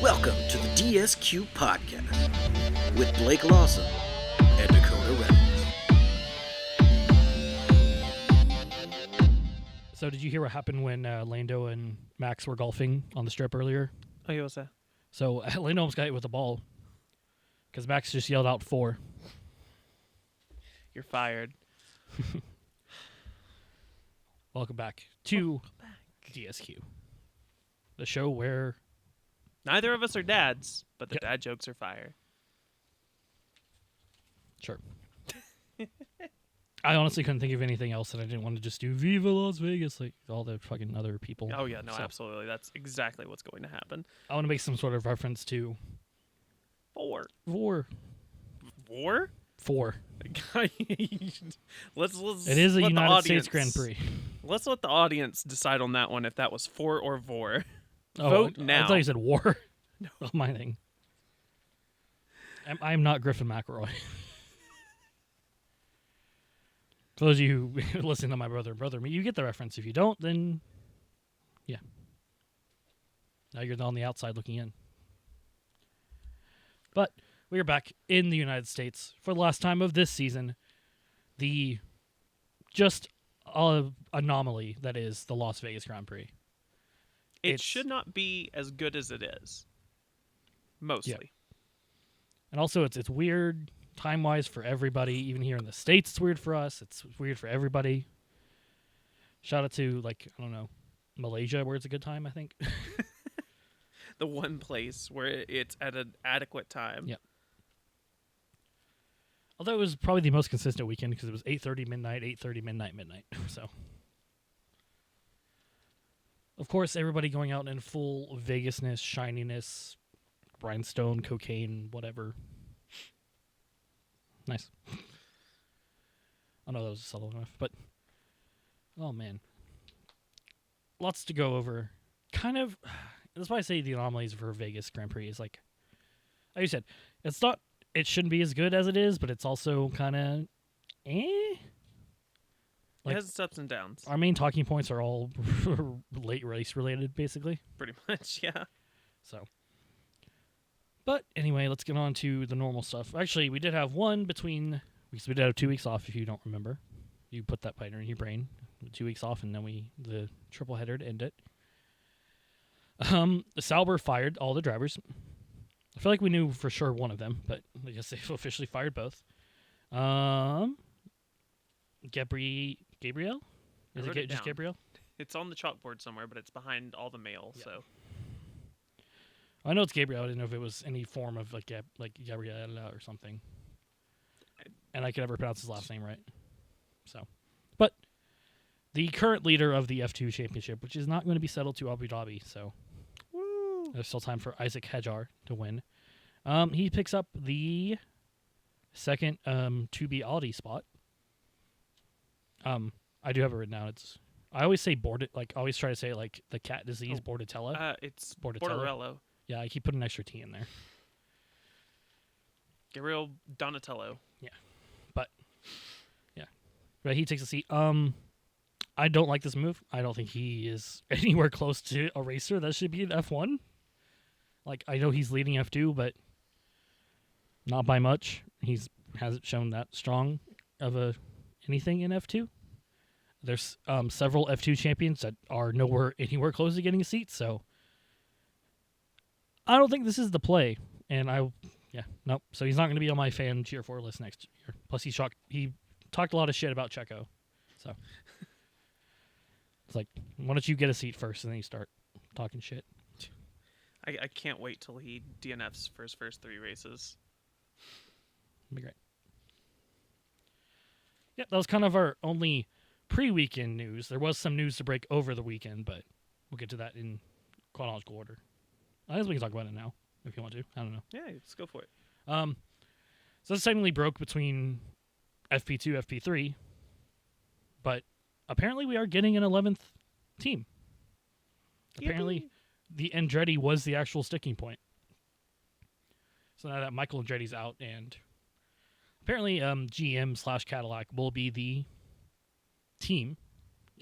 Welcome to the DSQ podcast with Blake Lawson and Dakota Reynolds. So did you hear what happened when Lando and Max were golfing on the strip earlier? Oh, yeah, what's that? So Lando almost got hit with the ball because Max just yelled out 4. You're fired. Welcome back to DSQ, the show where Neither of us are dads, but the Yep. dad jokes are fire. Sure. I honestly couldn't think of anything else, and I didn't want to just do Viva Las Vegas like all the fucking other people. Oh, yeah, no, So absolutely. That's exactly what's going to happen. I want to make some sort of reference to 4. Vor. 4? 4. let's It is a let the United States audience- Grand Prix. Let's let the audience decide on that one if that was 4 or Vor. Oh, Vote I now. thought you said war. No. Oh, my thing. I'm not Griffin McElroy. For those of you who listen to my brother and brother me, you get the reference. If you don't, then yeah. Now you're on the outside looking in. But we are back in the United States for the last time of this season. The just anomaly that is the Las Vegas Grand Prix. It It's- should not be as good as it is. Mostly. And also, it's weird time-wise for everybody. Even here in the States, it's weird for us. It's weird for everybody. Shout out to, like, I don't know, Malaysia, where it's a good time, I think. The one place where it's at an adequate time. Yep. Although it was probably the most consistent weekend because it was 8:30 midnight, 8:30 midnight. So, of course, everybody going out in full Vegasness, shininess, rhinestone, cocaine, whatever. Nice. I know that was subtle enough, but oh man, lots to go over. Kind of, that's why I say the anomalies for Vegas Grand Prix is like you said, it's not. It shouldn't be as good as it is, but it's also kind of, It Like- has its ups and downs. Our main talking points are all late race related, basically. Pretty much, yeah. So, but anyway, let's get on to the normal stuff. Actually, we did have one between weeks. We did have 2 weeks off. If you don't remember, you put that pattern in your brain. 2 weeks off, and then the triple header to end it. Sauber fired all the drivers. I feel like we knew for sure one of them, but I guess they've officially fired both. Gabriel? I Is wrote it it just down. Gabriel? It's on the chalkboard somewhere, but it's behind all the mail, Yep. so. I know it's Gabriel. I didn't know if it was any form of like Gabriella or something. And I could never pronounce his last name right. So, but the current leader of the F2 championship, which is not going to be settled to Abu Dhabi, so Woo! there's still time for Isaac Hedjar to win. He picks up the second 2B Audi spot. I do have it written down. I always say I always try to say like the cat disease, Bordetella. It's Bordetella. Borderello. Yeah, I keep putting an extra T in there. Gabriel Donatello. But he takes a seat. I don't like this move. I don't think he is anywhere close to a racer that should be in F1. Like, I know he's leading F2, but not by much. Hasn't shown that strong of anything in F2. There's several F2 champions that are anywhere close to getting a seat, so I don't think this is the play. And nope. So he's not going to be on my fan cheer for list next year. Plus, he talked a lot of shit about Checo, so it's like, why don't you get a seat first and then you start talking shit? I can't wait till he DNFs for his first 3 races. It'd be great. Yeah, that was kind of our only pre-weekend news. There was some news to break over the weekend, but we'll get to that in chronological order. I guess we can talk about it now if you want to. I don't know. Yeah, let's go for it. So this technically broke between FP2, FP3, but apparently we are getting an 11th team. Apparently the Andretti was the actual sticking point. So now that Michael Andretti's out, and apparently GM/Cadillac will be the team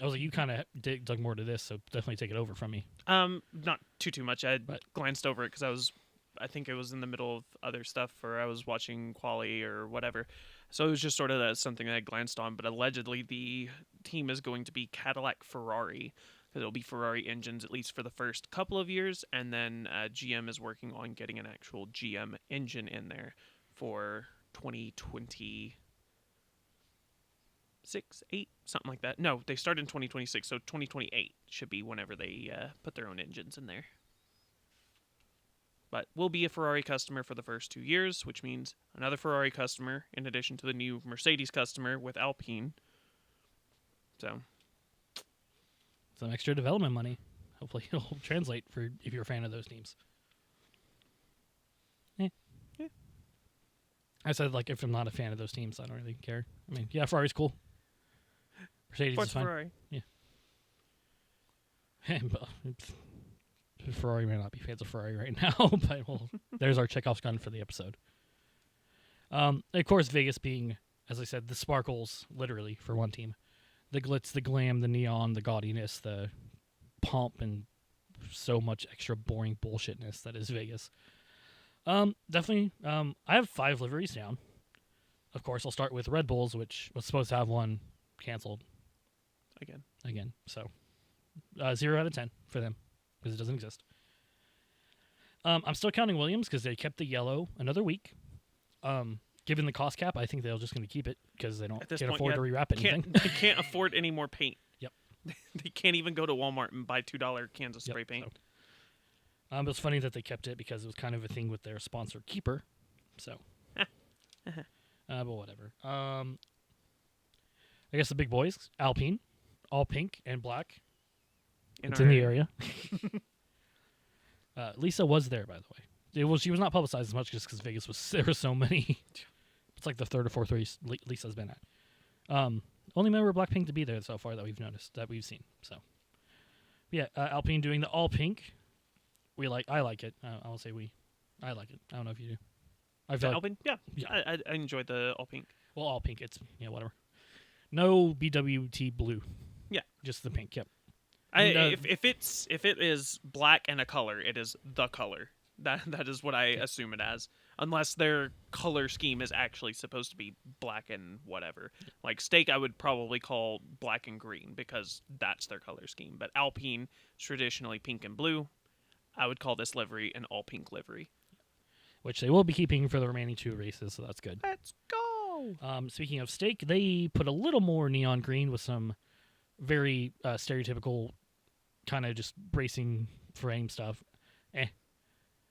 I was like, you kind of dug more to this, so definitely take it over from me. Not too much. I But- glanced over it because I think it was in the middle of other stuff, or I was watching Quali or whatever. So it was just sort of something that I glanced on. But allegedly, the team is going to be Cadillac Ferrari, because it'll be Ferrari engines at least for the first couple of years, and then GM is working on getting an actual GM engine in there for 2026, 8, something like that. No, they start in 2026, so 2028 should be whenever they put their own engines in there. But we'll be a Ferrari customer for the first 2 years, which means another Ferrari customer in addition to the new Mercedes customer with Alpine. So, Some extra development money. Hopefully it'll translate for if you're a fan of those teams. Yeah. I said, like, if I'm not a fan of those teams, I don't really care. I mean, yeah, Ferrari's cool. Mercedes Forza is fine. Ferrari. But Ferrari may not be fans of Ferrari right now, but there's our Chekhov's gun for the episode. Of course, Vegas being, as I said, the sparkles, literally, for one team. The glitz, the glam, the neon, the gaudiness, the pomp, and so much extra boring bullshitness that is Vegas. Definitely, I have 5 liveries down. Of course, I'll start with Red Bulls, which was supposed to have one canceled. Again. So, 0 out of 10 for them, because it doesn't exist. I'm still counting Williams, because they kept the yellow another week. Given the cost cap, I think they're just going to keep it, because they can't afford to rewrap anything. They can't afford any more paint. Yep. They can't even go to Walmart and buy $2 cans of spray paint. So. It was funny that they kept it, because it was kind of a thing with their sponsor, Keeper. So. But whatever. I guess the big boys, Alpine, all pink and black. It's in the area. Lisa was there, by the way. She was not publicized as much just because Vegas there were so many. It's like the 3rd or 4th race Lisa's been at. Only member of Blackpink to be there so far that we've noticed, that we've seen. So, yeah, Alpine doing the all pink. I like it. I'll say I like it. I don't know if you do. I feel Alpine? Yeah. I enjoyed the all pink. Well, all pink. It's whatever. No BWT blue. Yeah, just the pink. Yep. If it is black and a color, it is the color. That is what I assume it as, unless their color scheme is actually supposed to be black and whatever. Like Steak, I would probably call black and green because that's their color scheme. But Alpine is traditionally pink and blue. I would call this livery an all pink livery, which they will be keeping for the remaining 2 races, so that's good. Let's go. Speaking of Steak, they put a little more neon green with some very stereotypical kind of just bracing frame stuff.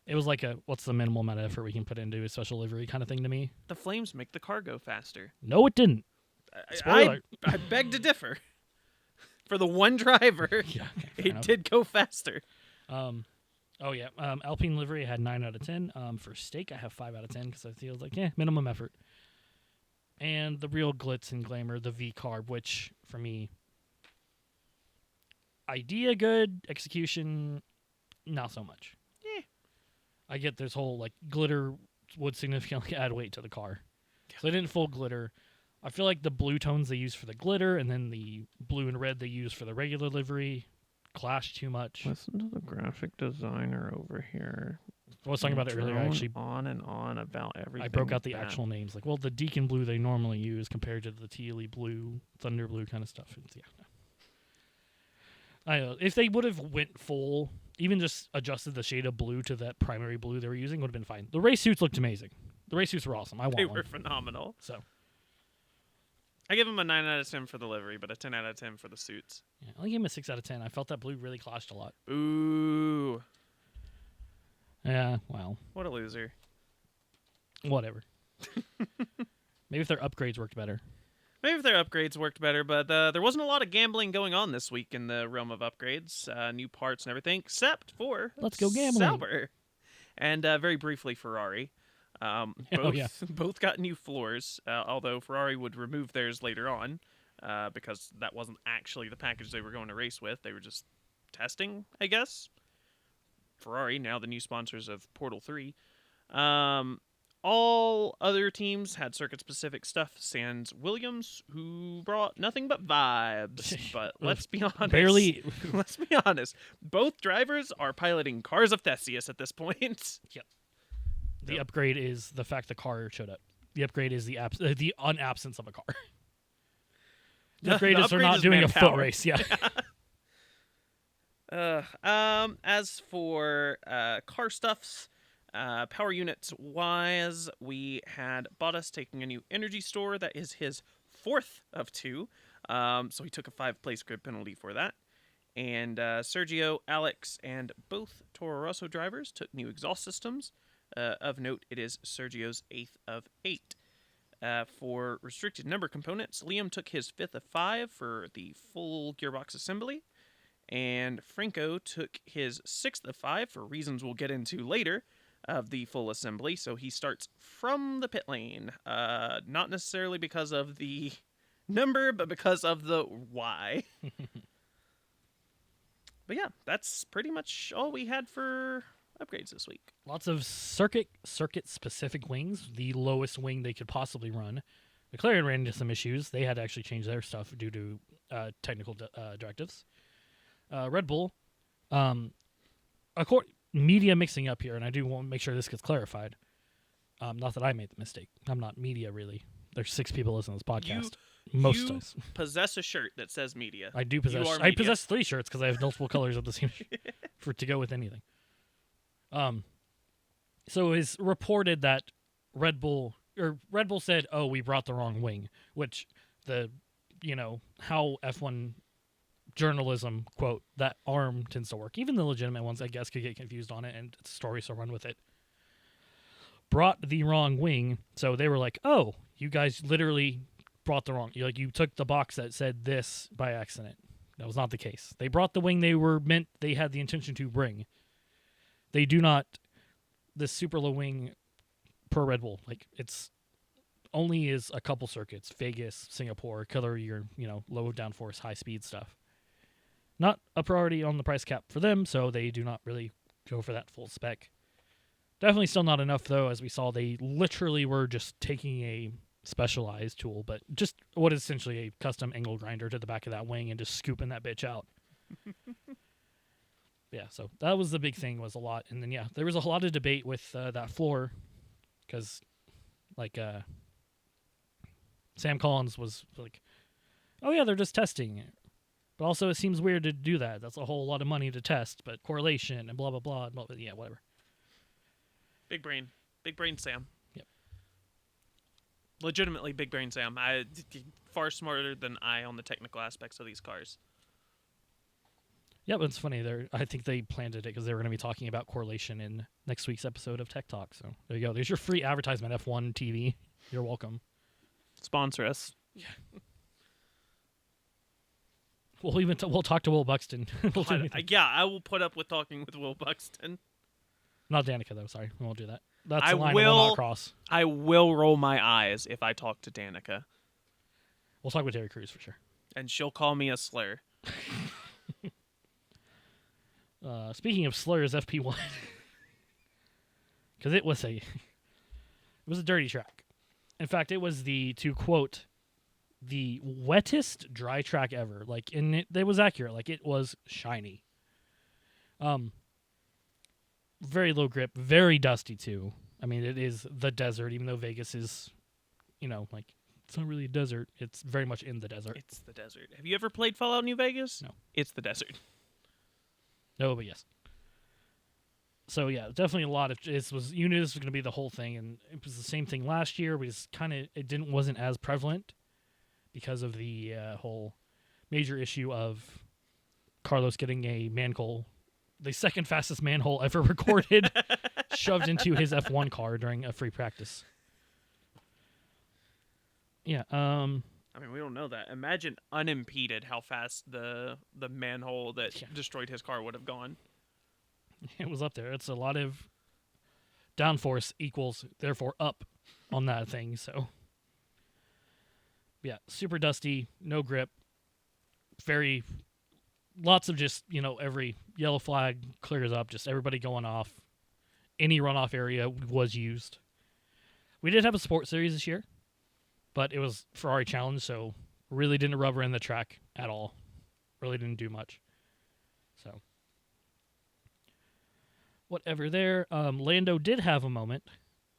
It was like what's the minimal amount of effort we can put into a special livery kind of thing to me. The flames make the car go faster. No, it didn't. I beg to differ. For the one driver, it did go faster. Alpine livery I had 9 out of 10. For Steak, I have 5 out of 10 because I feel like, minimum effort. And the real glitz and glamour, the V-carb, which, for me, idea good, execution, not so much. I get this whole, glitter would significantly add weight to the car. So they didn't full glitter. I feel like the blue tones they use for the glitter and then the blue and red they use for the regular livery clash too much. Listen to the graphic designer over here. I was talking about it earlier. Actually, on and on about everything. I broke out the actual names. The Deacon blue they normally use compared to the Tealy blue, Thunder blue kind of stuff. I know. If they would have went full, even just adjusted the shade of blue to that primary blue they were using, would have been fine. The race suits looked amazing. The race suits were awesome. They were phenomenal. So I give them a 9 out of 10 for the livery, but a 10 out of 10 for the suits. Yeah, I only gave him a 6 out of 10. I felt that blue really clashed a lot. Ooh. Yeah, well. What a loser. Whatever. Maybe if their upgrades worked better. Maybe if their upgrades worked better, but there wasn't a lot of gambling going on this week in the realm of upgrades, new parts and everything, except for Let's go gambling. Sauber. And very briefly, Ferrari. Both got new floors, although Ferrari would remove theirs later on because that wasn't actually the package they were going to race with. They were just testing, I guess. Ferrari, now the new sponsors of Portal 3. All other teams had circuit-specific stuff, sans Williams, who brought nothing but vibes. But let's be honest. Barely. Let's be honest. Both drivers are piloting cars of Theseus at this point. Yep. The upgrade is the fact the car showed up. The upgrade is the unabsence of a car. The upgrade is they're not doing a foot race. Yeah. As for car stuffs, power units wise, we had Bottas taking a new energy store. That is his 4th of 2. So he took a 5-place grid penalty for that. And Sergio, Alex, and both Toro Rosso drivers took new exhaust systems. Of note, it is Sergio's 8th of 8. For restricted number components, Liam took his 5th of 5 for the full gearbox assembly. And Franco took his 6th of 5 for reasons we'll get into later of the full assembly. So he starts from the pit lane. Not necessarily because of the number, but because of the why. But yeah, that's pretty much all we had for upgrades this week. Lots of circuit-specific wings, the lowest wing they could possibly run. McLaren ran into some issues. They had to actually change their stuff due to technical directives. Red Bull, media mixing up here, and I do want to make sure this gets clarified. Not that I made the mistake. I'm not media, really. There's 6 people listening to this podcast. Most times. Possess a shirt that says media. I do possess. I possess 3 shirts because I have multiple colors of the same to go with anything. So it's reported that Red Bull said, "Oh, we brought the wrong wing," which how F1 journalism quote that arm tends to work. Even the legitimate ones, I guess, could get confused on it, and stories will run with it. Brought the wrong wing, so they were like, "Oh, you guys literally brought the wrong. You took the box that said this by accident." That was not the case. They brought the wing they had the intention to bring. They do not. This super low wing per Red Bull, it's only is a couple circuits: Vegas, Singapore, color your low downforce, high speed stuff. Not a priority on the price cap for them, so they do not really go for that full spec. Definitely still not enough, though, as we saw. They literally were just taking a specialized tool, but just what is essentially a custom angle grinder to the back of that wing and just scooping that bitch out. Yeah, so that was the big thing, was a lot. And then, there was a lot of debate with that floor because, Sam Collins was like, "Oh, yeah, they're just testing it. But also, it seems weird to do that. That's a whole lot of money to test, but correlation and blah, blah, blah. Yeah, whatever." Big brain. Big brain Sam. Yep. Legitimately big brain Sam. Far smarter than I on the technical aspects of these cars. Yeah, but it's funny. I think they planned it because they were going to be talking about correlation in next week's episode of Tech Talk. So there you go. There's your free advertisement, F1 TV. You're welcome. Sponsor us. Yeah. We'll talk to Will Buxton. I will put up with talking with Will Buxton. Not Danica, though. Sorry, we won't do that. That's the line we'll not cross. I will roll my eyes if I talk to Danica. We'll talk with Terry Crews for sure. And she'll call me a slur. Speaking of slurs, FP1, because it was a dirty track. In fact, it was to quote, the wettest dry track ever. It was accurate. It was shiny. Very low grip, very dusty too. I mean, it is the desert, even though Vegas is, it's not really a desert. It's very much in the desert. It's the desert. Have you ever played Fallout New Vegas? No. It's the desert. No, but yes. So yeah, definitely a lot of you knew this was going to be the whole thing, and it was the same thing last year. Wasn't as prevalent because of the whole major issue of Carlos getting a manhole, the second fastest manhole ever recorded, shoved into his F1 car during a free practice. Yeah. I mean, we don't know that. Imagine unimpeded how fast the manhole that destroyed his car would have gone. It was up there. It's a lot of downforce equals, therefore, up on that thing. So, yeah, super dusty, no grip, lots of just, every yellow flag clears up, just everybody going off. Any runoff area was used. We did have a sport series this year, but it was Ferrari Challenge, so really didn't rubber in the track at all. Really didn't do much. So, whatever there. Lando did have a moment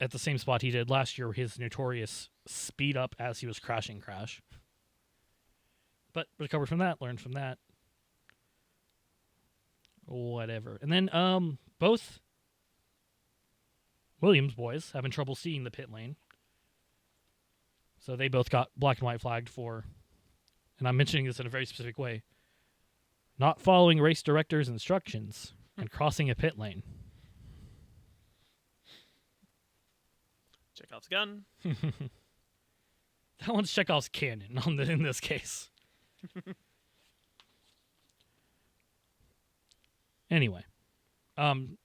at the same spot he did last year, his notorious speed up as he was crashing crash. But recovered from that, learned from that. Whatever. And then both Williams boys having trouble seeing the pit lane. So they both got black and white flagged for, and I'm mentioning this in a very specific way, not following race director's instructions and crossing a pit lane. Chekhov's gun. That one's Chekhov's cannon in this case. Anyway,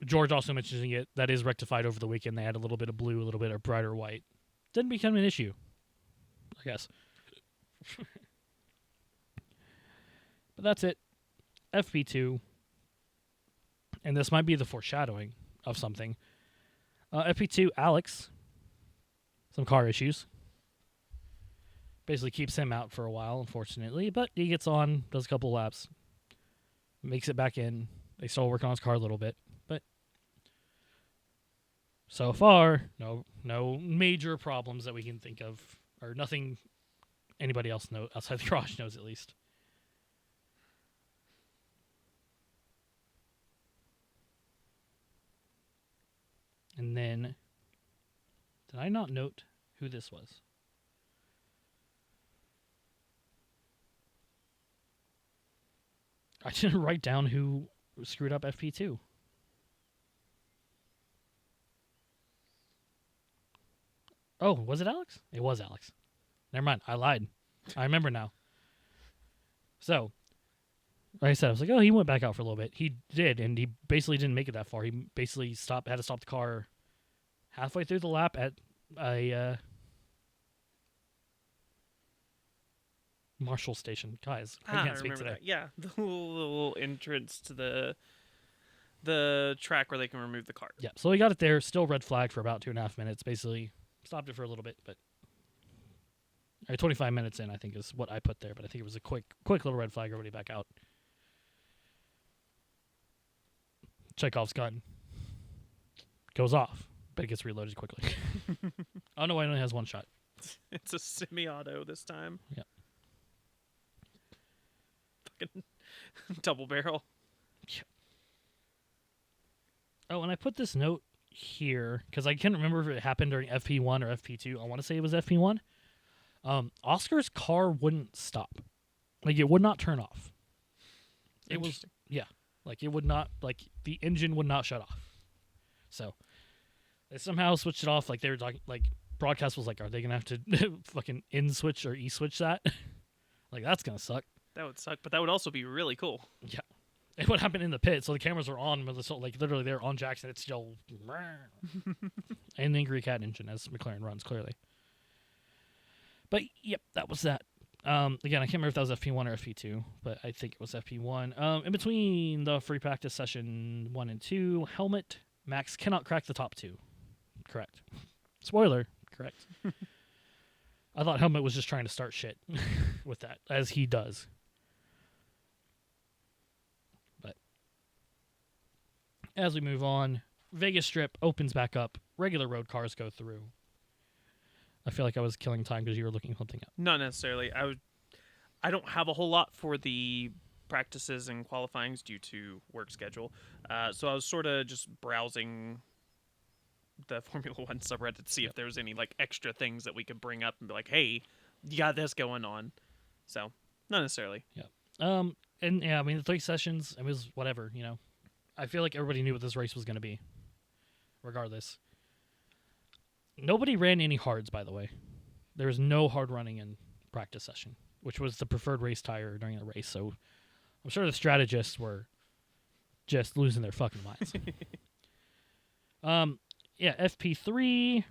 George also mentioning it, that is rectified over the weekend. They had a little bit of blue, a little bit of brighter white. Didn't become an issue, I guess. But that's it. FP2. And this might be the foreshadowing of something. FP2, Alex. Some car issues. Basically keeps him out for a while, unfortunately. But he gets on, does a couple laps. Makes it back in. They still work on his car a little bit. But so far, no major problems that we can think of. Or nothing anybody else knows, outside the garage knows at least. And then, did I not note who this was? I didn't write down who screwed up FP2. Oh, was it Alex? It was Alex. Never mind. I lied. I remember now. So, like I said, I was like, oh, he went back out for a little bit. He did, and he basically didn't make it that far. He basically had to stop the car halfway through the lap at a Marshall station. Guys, I can't speak today. That. Yeah, the little entrance to the track where they can remove the car. Yeah, so he got it there. Still red flag for about 2.5 minutes. Basically, stopped it for a little bit, but 25 minutes in, I think, is what I put there. But I think it was a quick little red flag. Everybody back out. Chekhov's gun goes off, but it gets reloaded quickly. Oh no, it only has one shot. It's a semi-auto this time. Yeah. Fucking double barrel. Yeah. Oh, and I put this note here because I can't remember if it happened during FP1 or FP2. I want to say it was FP1. Oscar's car wouldn't stop. Like, it would not turn off. It was, yeah. Like, it would not, like, the engine would not shut off. So, they somehow switched it off. Like, they were talking, like, broadcast was like, are they going to have to fucking in-switch or e-switch that? Like, that's going to suck. That would suck, but that would also be really cool. Yeah. It would happen in the pit, so the cameras are on, like, literally they're on Jackson. It's still... and the Angry Cat engine, as McLaren runs, clearly. But, yep, that was that. Again, I can't remember if that was FP1 or FP2, but I think it was FP1. In between the free practice session 1 and 2, helmet, Max cannot crack the top 2. Correct. Spoiler, correct. I thought helmet was just trying to start shit with that, as he does. But as we move on, Vegas Strip opens back up. Regular road cars go through. I feel like I was killing time because you were looking something up. Not necessarily. I don't have a whole lot for the practices and qualifyings due to work schedule. So I was sort of just browsing the Formula One subreddit to see if there was any like extra things that we could bring up and be like, hey, you got this going on. So not necessarily. Yeah. And yeah, I mean the 3 sessions, it was whatever, you know. I feel like everybody knew what this race was going to be, regardless. Nobody ran any hards, by the way. There was no hard running in practice session, which was the preferred race tire during the race. So I'm sure the strategists were just losing their fucking minds. Yeah, FP3,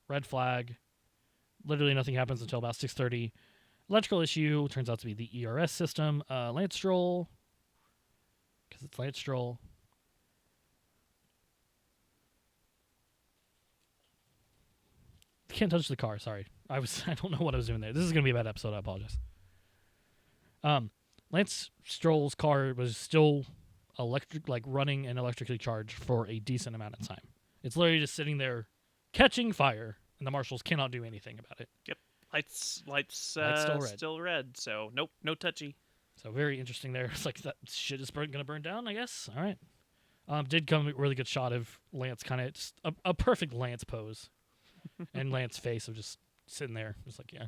red flag. Literally nothing happens until about 6:30. Electrical issue turns out to be the ERS system. Lance Stroll, because it's Lance Stroll. can't touch the car. Sorry, I don't know what I was doing there. This is gonna be a bad episode. I apologize. Lance Stroll's car was still running and electrically charged for a decent amount of time. It's literally just sitting there catching fire, and the marshals cannot do anything about it. Yep. Lights still red. So nope, no touchy. So very interesting there. It's like, that shit is going to burn down, I guess. All right. Did come a really good shot of Lance, kind of just a perfect Lance pose. And Lance's face of just sitting there. Just like, yeah.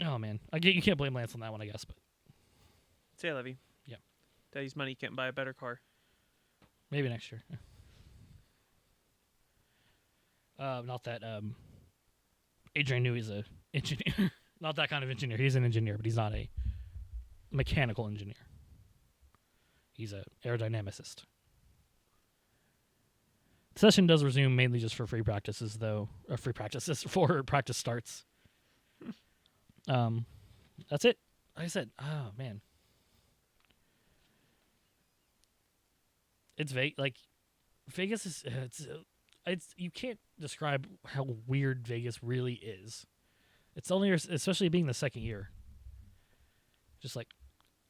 Oh, man. You can't blame Lance on that one, I guess. But Say, Levy. Yeah. Daddy's money can't buy a better car. Maybe next year. Not that Adrian Newey's an engineer. Not that kind of engineer. He's an engineer, but he's not a mechanical engineer. He's an aerodynamicist. The session does resume mainly just for free practices, though. Or free practices for practice starts. That's it. Like I said, oh man, it's Vegas is it's you can't describe how weird Vegas really is. It's only, especially being the second year. Just like,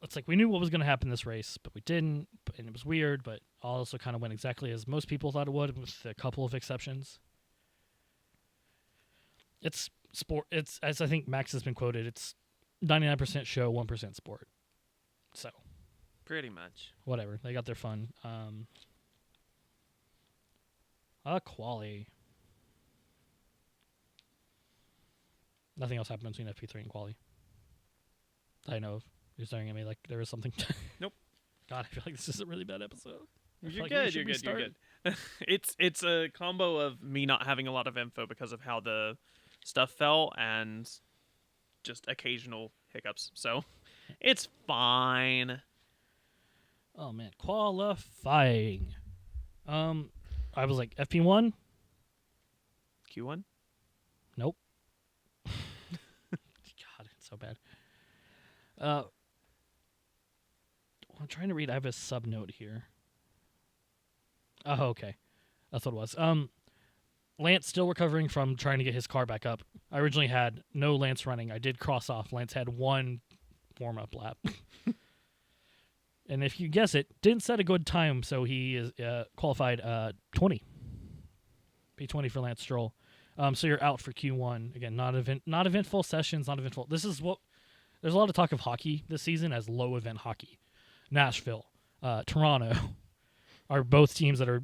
it's like we knew what was going to happen this race, but we didn't, and it was weird, but also kind of went exactly as most people thought it would, with a couple of exceptions. It's sport. It's, as I think Max has been quoted, it's 99% show, 1% sport. So, pretty much. Whatever. They got their fun. Quali. Nothing else happened between FP3 and Quali that I know of. You're staring at me like there was something. Nope. God, I feel like this is a really bad episode. You're good. You're good. It's a combo of me not having a lot of info because of how the stuff fell and just occasional hiccups. So it's fine. Oh man, qualifying. I was like FP1. Q1. Nope. God, it's so bad. I'm trying to read. I have a sub note here. Oh, okay. That's what it was. Lance still recovering from trying to get his car back up. I originally had no Lance running. I did cross off. Lance had one warm-up lap. And if you guess it, didn't set a good time, so he is qualified 20. P20 for Lance Stroll. So you're out for Q1. Again, not eventful sessions, not eventful. This is what there's a lot of talk of hockey this season as low event hockey. Nashville, Toronto are both teams that are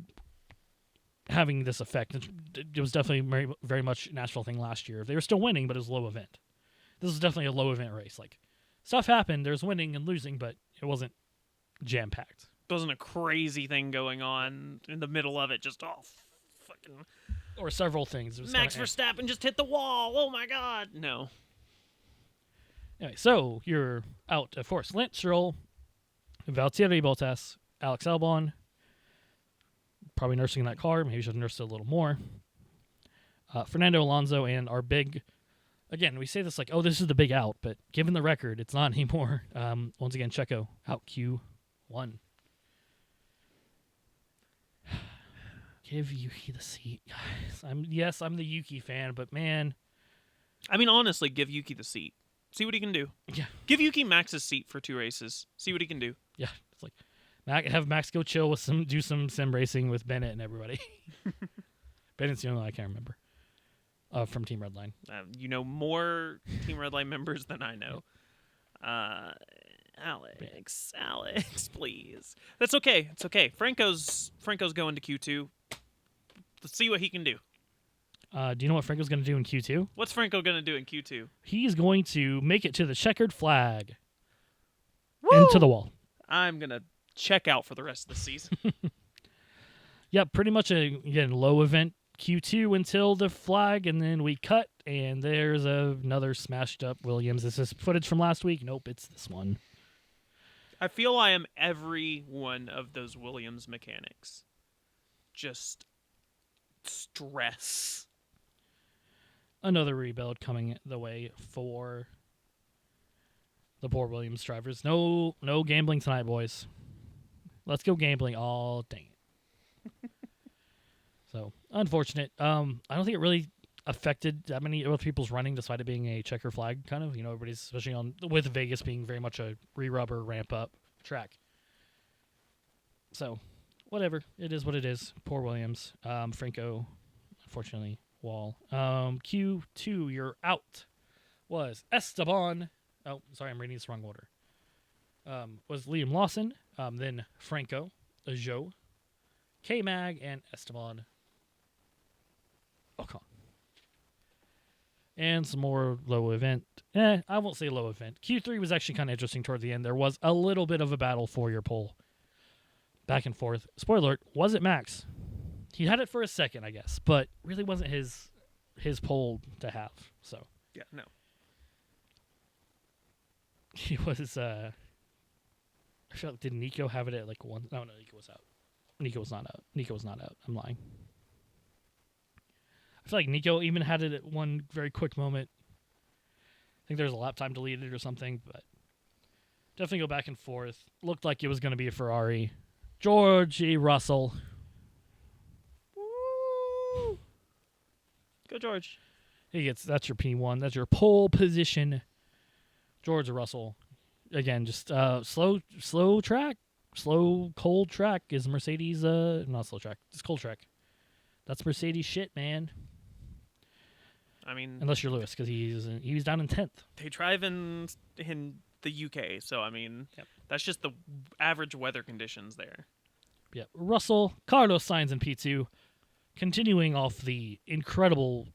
having this effect. It was definitely very, very much a Nashville thing last year. They were still winning, but it was low event. This is definitely a low event race. Like, stuff happened. There's winning and losing, but it wasn't jam packed. Wasn't a crazy thing going on in the middle of it. Just fucking. Or several things. It was Max Verstappen just hit the wall. Oh my God. No. Anyway, so you're out, of course. Lance Stroll, Valtteri Bottas, Alex Albon, probably nursing that car. Maybe should have nursed it a little more. Fernando Alonso and our big, again, we say this like, oh, this is the big out, but given the record, it's not anymore. Once again, Checo out Q1. Give Yuki the seat, guys. I'm the Yuki fan, but man. I mean, honestly, give Yuki the seat. See what he can do. Yeah. Give Yuki Max's seat for 2 races. See what he can do. Yeah. It's like, have Max go chill with do some sim racing with Bennett and everybody. Bennett's the only one I can't remember. From Team Redline. You know more Team Redline members than I know. Alex, please. That's okay. It's okay. Franco's going to Q2. Let's see what he can do. Do you know what Franco's going to do in Q2? What's Franco going to do in Q2? He's going to make it to the checkered flag. Woo! Into the wall. I'm going to check out for the rest of the season. Yep, pretty much again, low event Q2 until the flag, and then we cut, and there's another smashed up Williams. Is this footage from last week? Nope, it's this one. I feel I am every one of those Williams mechanics. Just stress. Another rebuild coming the way for the poor Williams drivers. No gambling tonight, boys. Let's go gambling all dang it. So unfortunate. I don't think it really affected that many other people's running, despite it being a checker flag kind of. Everybody's, especially with Vegas being very much a re-rubber ramp up track. So whatever, it is what it is. Poor Williams. Franco, unfortunately, wall. Q2, you're out. Was Esteban. Oh, sorry, I'm reading this wrong order. Was Liam Lawson, then Franco, Joe, K-Mag, and Esteban Ocon. And some more low event. I won't say low event. Q3 was actually kind of interesting toward the end. There was a little bit of a battle for your pole. Back and forth. Spoiler alert, was it Max? He had it for a second, I guess, but really wasn't his pole to have. So Yeah, no. he was I feel like, did Nico have it at like one? No, Nico was out. Nico was not out. I'm lying. I feel like Nico even had it at one very quick moment. I think there was a lap time deleted or something, but definitely go back and forth. Looked like it was going to be a Ferrari. George Russell. Woo! Go George. That's your P1. That's your pole position. George Russell. Again, just slow track. Slow, cold track is Mercedes. Not slow track. It's cold track. That's Mercedes shit, man. I mean, unless you're Lewis, because he was down in 10th. They drive in the UK, so I mean, yep. That's just the average weather conditions there. Yeah, Russell, Carlos Sainz in P2, continuing off the incredible.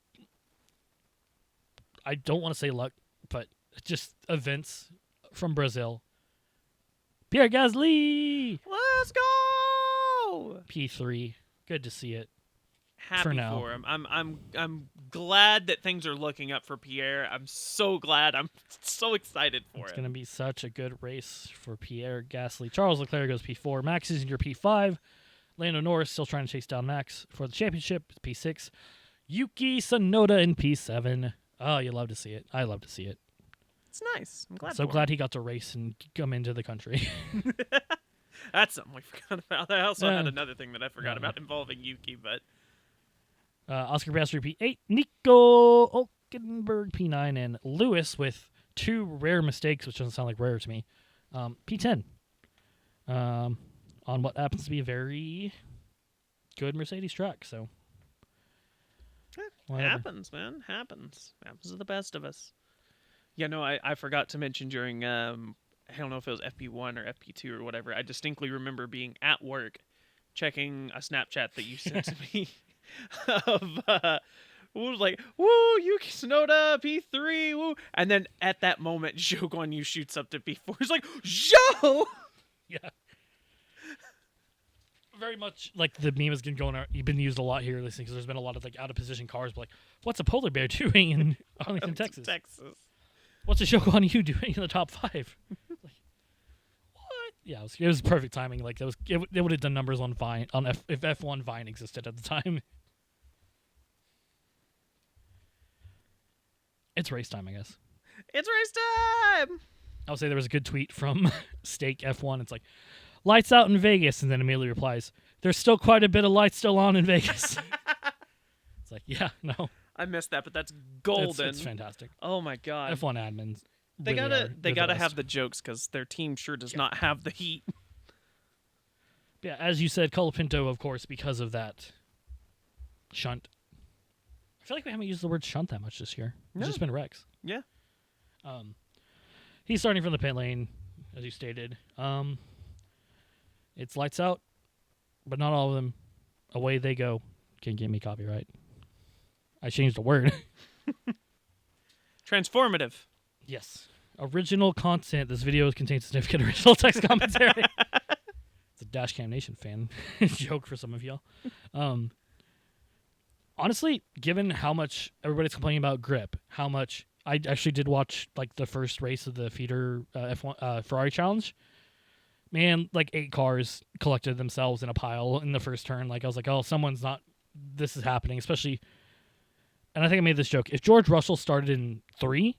I don't want to say luck, but just events from Brazil. Pierre Gasly, let's go. P3, good to see it. Happy for him. I'm glad that things are looking up for Pierre. I'm so glad. I'm so excited for it. It's going to be such a good race for Pierre Gasly. Charles Leclerc goes P4. Max is in your P5. Lando Norris still trying to chase down Max for the championship. P6. Yuki Tsunoda in P7. Oh, you love to see it. I love to see it. It's nice. I'm glad. So glad he got to race and come into the country. That's something we forgot about. I also had another thing that I forgot about involving Yuki, but. Oscar Piastri P8, Nico Hülkenberg P9, and Lewis with two rare mistakes, which doesn't sound like rare to me, P10. On what happens to be a very good Mercedes track. So happens, man. Happens to the best of us. Yeah, no, I forgot to mention during I don't know if it was FP1 or FP2 or whatever. I distinctly remember being at work, checking a Snapchat that you sent to me. Of was like, woo, Yuki Tsunoda, P3, woo. And then at that moment, Zhou Guanyu shoots up to P4. He's like, Zhou! Yeah. Very much like the meme has been going out. You've been used a lot here listening because there's been a lot of like out of position cars. But like, what's a polar bear doing in Arlington, Texas? What's a Zhou Guanyu doing in the top 5? Like, what? Yeah, it was perfect timing. Like it would have done numbers on Vine if F1 Vine existed at the time. It's race time, I guess. It's race time! I would say there was a good tweet from Stake F1. It's like, lights out in Vegas. And then immediately replies, there's still quite a bit of lights still on in Vegas. It's like, yeah, no. I missed that, but that's golden. It's fantastic. Oh, my God. F1 admins. They gotta have the jokes because their team sure does not have the heat. Yeah, as you said, Colapinto, of course, because of that shunt. I feel like we haven't used the word shunt that much this year. It's just been Rex. Yeah. He's starting from the pit lane, as you stated. It's lights out, but not all of them. Away they go. Can't get me copyright. I changed the word. Transformative. Yes. Original content. This video contains significant original text commentary. It's a Dashcam Nation fan joke for some of y'all. Honestly, given how much everybody's complaining about grip, how much I actually did watch like the first race of the feeder F1 Ferrari challenge. Man, like 8 cars collected themselves in a pile in the first turn. Like I was like, oh, someone's not. This is happening, especially. And I think I made this joke. If George Russell started in 3,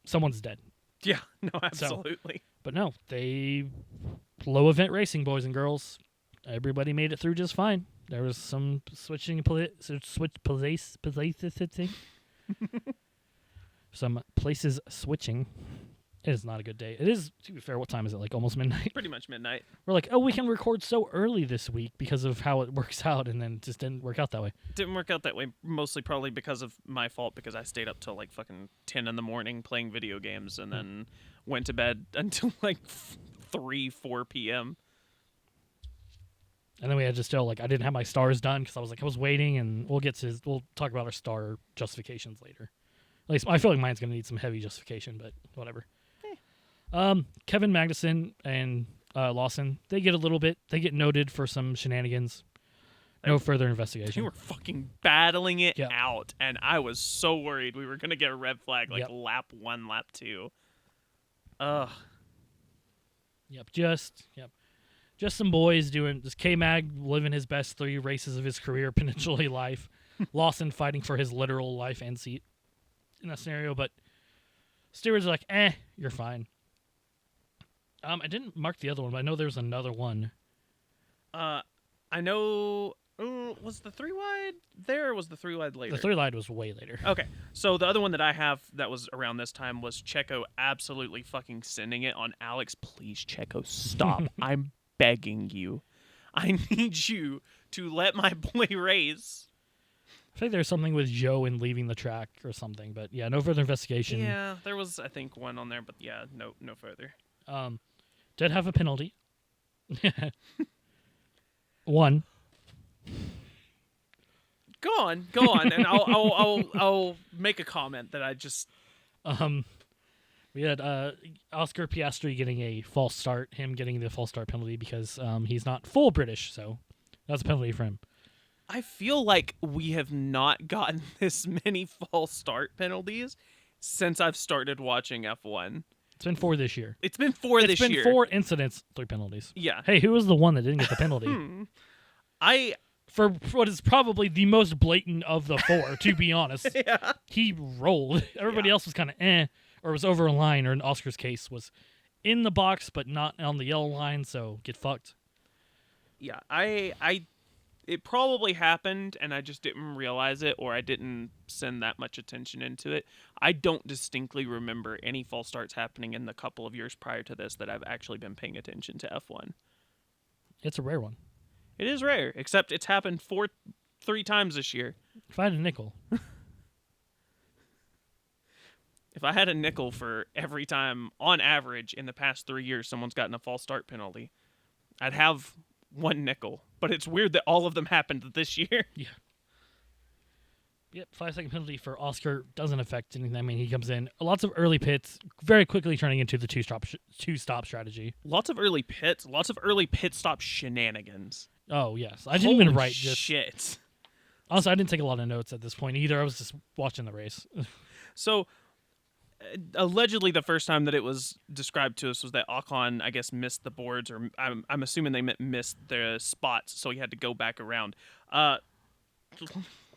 someone's dead. Yeah, no, absolutely. But no, they low event racing, boys and girls. Everybody made it through just fine. There was some switching some places switching. It is not a good day. It is, to be fair, what time is it? Like almost midnight? Pretty much midnight. We're like, oh, we can record so early this week because of how it works out, and then it just didn't work out that way. Didn't work out that way, mostly probably because of my fault, because I stayed up till like fucking 10 in the morning playing video games and then went to bed until like 3, 4 p.m. And then we had to still, like, I didn't have my stars done because I was waiting, and we'll talk about our star justifications later. At least I feel like mine's going to need some heavy justification, but whatever. Kevin Magnuson and Lawson, they get noted for some shenanigans. No further investigation. They were fucking battling it out, and I was so worried we were going to get a red flag like lap 1, lap 2. Ugh. Just some boys doing this. K-Mag living his best 3 races of his career, potentially life. Lawson fighting for his literal life and seat in that scenario, but stewards are like, you're fine. I didn't mark the other one, but I know there's another one. I know. Was the 3 wide there, or was the 3 wide later? The 3 wide was way later. Okay, so the other one that I have that was around this time was Checo absolutely fucking sending it on Alex. Please, Checo, stop. I'm begging you. I need you to let my boy race. I think there's something with Joe in leaving the track or something, but yeah, no further investigation. Yeah, there was, I think, one on there, but yeah, no further. Did have a penalty. One. Go on, and I'll make a comment that I just. We had Oscar Piastri getting a false start, him getting the false start penalty because he's not full British, so that's a penalty for him. I feel like we have not gotten this many false start penalties since I've started watching F1. It's been 4 this year. It's been 4 this year. It's been 4 incidents, 3 penalties. Yeah. Hey, who was the one that didn't get the penalty? For what is probably the most blatant of the 4, to be honest. Yeah. He rolled. Everybody else was kind of or was over a line, or in Oscar's case, was in the box but not on the yellow line, so get fucked. Yeah, it probably happened, and I just didn't realize it, or I didn't send that much attention into it. I don't distinctly remember any false starts happening in the couple of years prior to this that I've actually been paying attention to F1. It's a rare one. It is rare, except it's happened 3 times this year. If I had a nickel. If I had a nickel for every time, on average, in the past 3 years, someone's gotten a false start penalty, I'd have 1 nickel. But it's weird that all of them happened this year. Yeah. Yep, 5-second penalty for Oscar doesn't affect anything. I mean, he comes in, lots of early pits, very quickly turning into the two-stop strategy. Lots of early pits, lots of early pit stop shenanigans. Oh, yes. I didn't even write just shit. Honestly, I didn't take a lot of notes at this point either. I was just watching the race. So, allegedly, the first time that it was described to us was that Ocon, I guess, missed the boards, or I'm assuming they missed the spots, so he had to go back around. Let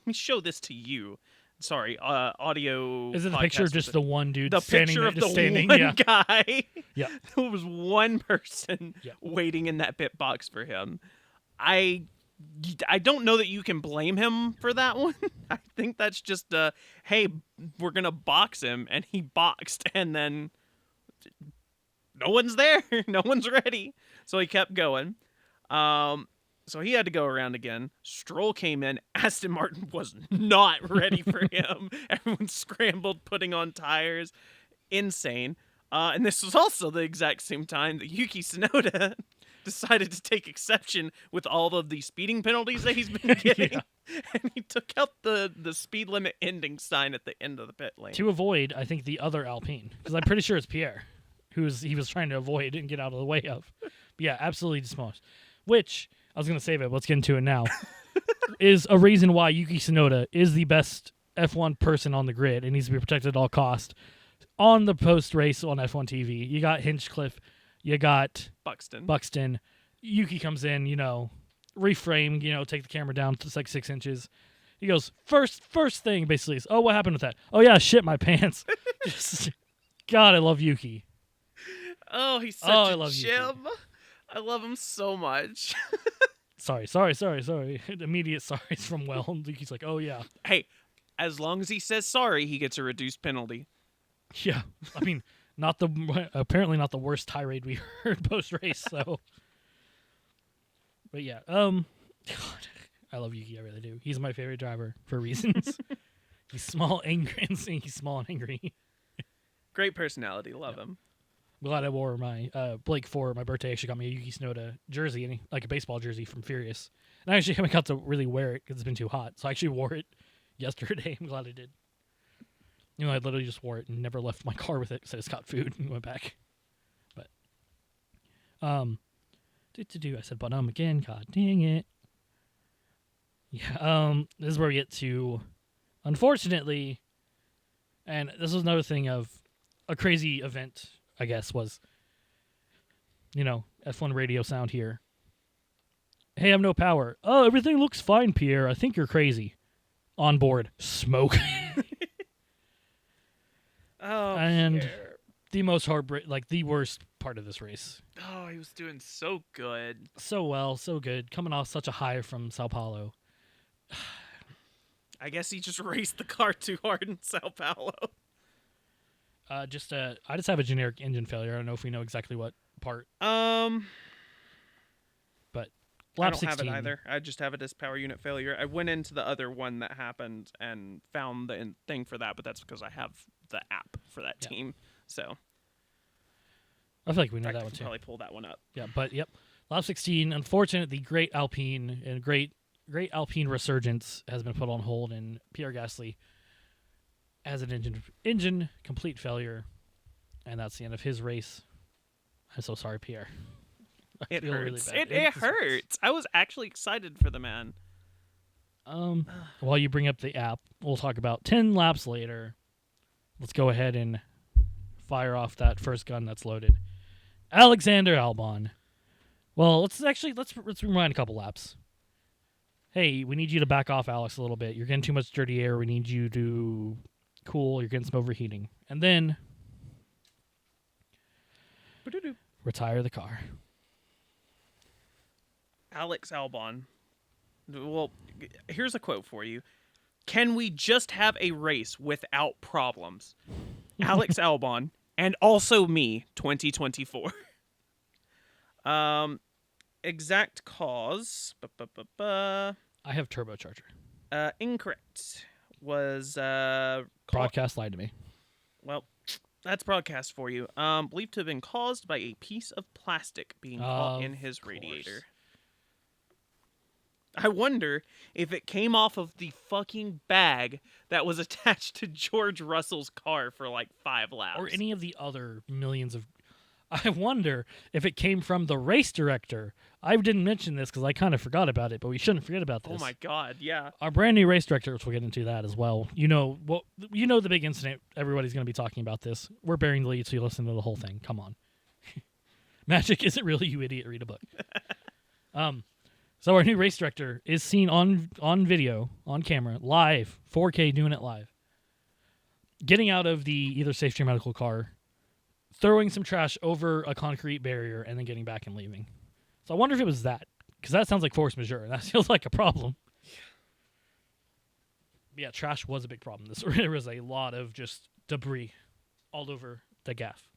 me show this to you. Sorry, audio. Is it the picture of just the one dude standing there? The picture of the one guy. Yeah. There was one person waiting in that pit box for him. I don't know that you can blame him for that one. I think that's just hey, we're going to box him, and he boxed, and then no one's there. No one's ready. So he kept going. So he had to go around again. Stroll came in. Aston Martin was not ready for him. Everyone scrambled, putting on tires. Insane. And this was also the exact same time that Yuki Tsunoda decided to take exception with all of the speeding penalties that he's been getting. And he took out the speed limit ending sign at the end of the pit lane. To avoid, I think, the other Alpine. Because I'm pretty sure it's Pierre, he was trying to avoid and get out of the way of. But yeah, absolutely demolished. Which, I was going to save it, but let's get into it now, is a reason why Yuki Tsunoda is the best F1 person on the grid and needs to be protected at all costs. On the post-race on F1 TV, you got Hinchcliffe, you got Buxton. Yuki comes in, reframe, take the camera down to like 6 inches. He goes, first thing basically is, what happened with that? Oh yeah, shit my pants. God, I love Yuki. Oh, he's such a gem. I love him so much. sorry. Immediate sorries from Well. He's like, oh yeah. Hey, as long as he says sorry, he gets a reduced penalty. Yeah. I mean, apparently not the worst tirade we heard post race. So, but yeah. God, I love Yuki. I really do. He's my favorite driver for reasons. He's small, angry, and he's small and angry. Great personality. Love him. I'm glad I wore my Blake for my birthday. Actually got me a Yuki Tsunoda jersey, like a baseball jersey from Furious. And I actually haven't got to really wear it because it's been too hot. So I actually wore it yesterday. I'm glad I did. You know, I literally just wore it and never left my car with it because I just got food and went back. But, I said, but again, god dang it. Yeah, this is where we get to, unfortunately, and this was another thing of a crazy event, I guess, was, F1 radio sound here. Hey, I have no power. Oh, everything looks fine, Pierre. I think you're crazy. On board, smoke. Oh, and Pierre. the most the worst part of this race. Oh, he was doing so good. So well, so good. Coming off such a high from Sao Paulo. I guess he just raced the car too hard in Sao Paulo. I just have a generic engine failure. I don't know if we know exactly what part. But lap I don't 16. have it either. I just have it as power unit failure. I went into the other one that happened and found the thing for that, but that's because I have the app for that team. So I feel like we know I that one could too. probably pull that one up. Yeah, but yep. Lap 16, unfortunately, the great Alpine and great Alpine resurgence has been put on hold, and Pierre Gasly has an engine complete failure, and that's the end of his race. I'm so sorry, Pierre. It feel really hurts. bad. It hurts. I was actually excited for the man. While you bring up the app, we'll talk about 10 laps later. Let's go ahead and fire off that first gun that's loaded. Alexander Albon. Well, let's rewind a couple laps. Hey, we need you to back off, Alex, a little bit. You're getting too much dirty air. We need you to cool. You're getting some overheating. And then retire the car. Alex Albon. Well, here's a quote for you. Can we just have a race without problems? Alex Albon, and also me, 2024. Exact cause. I have turbocharger. Incorrect. Was Broadcast lied to me. well, that's broadcast for you. Believed to have been caused by a piece of plastic being caught in his radiator. I wonder if it came off of the fucking bag that was attached to George Russell's car for like 5 laps. Or any of the other millions of... I wonder if it came from the race director. I didn't mention this because I kind of forgot about it, but we shouldn't forget about this. Oh my god, yeah. Our brand new race director, which we'll get into that as well. The big incident. Everybody's going to be talking about this. We're bearing the lead, so you listen to the whole thing. Come on. Magic isn't really you idiot. Read a book. So our new race director is seen on video, on camera, live, 4K, doing it live. Getting out of the either safety or medical car, throwing some trash over a concrete barrier, and then getting back and leaving. So I wonder if it was that, because that sounds like force majeure. That feels like a problem. Yeah, trash was a big problem. There was a lot of just debris all over the gaff.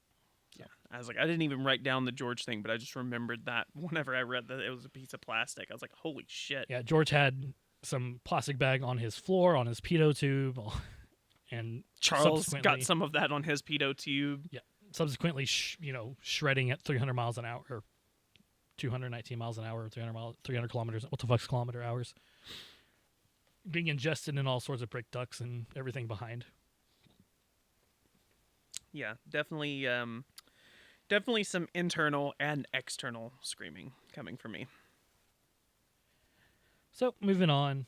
Yeah, I was like, I didn't even write down the George thing, but I just remembered that whenever I read that it was a piece of plastic. I was like, holy shit. Yeah, George had some plastic bag on his floor, on his pedo tube, and Charles got some of that on his pedo tube. Yeah, subsequently, shredding at 300 miles an hour, or 219 miles an hour, 300 kilometers. What the fuck's kilometer hours? Being ingested in all sorts of brick ducts and everything behind. Yeah, definitely some internal and external screaming coming from me. So moving on,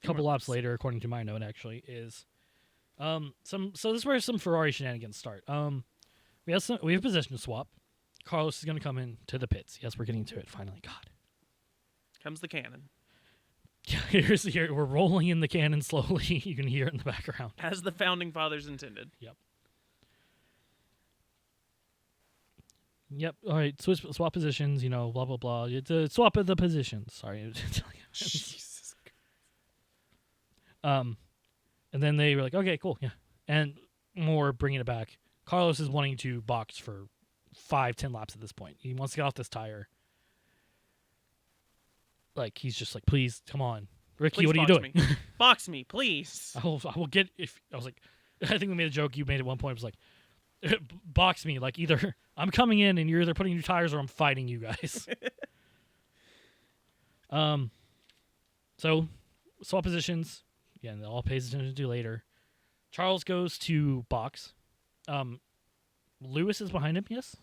a couple laps later, according to my note, actually is so this is where some Ferrari shenanigans start. We have position swap. Carlos is going to come into the pits. Yes, we're getting to it finally. God, comes the cannon. Yeah, we're rolling in the cannon slowly. You can hear it in the background, as the founding fathers intended. Yep. Yep. All right. Swap positions. Blah blah blah. It's a swap of the positions. Sorry. Jesus. And then they were like, okay, cool, yeah. And more bringing it back. Carlos is wanting to box for 5-10 laps at this point. He wants to get off this tire. Like, he's just like, please, come on. Ricky, Please what are you box doing? me. Box me, please. I will get, if, I was like, I think we made a joke you made at one point. It was like, box me. Like, either I'm coming in and you're either putting new tires or I'm fighting you guys. So, swap positions. Again, that all pays attention to later. Charles goes to box. Lewis is behind him, yes?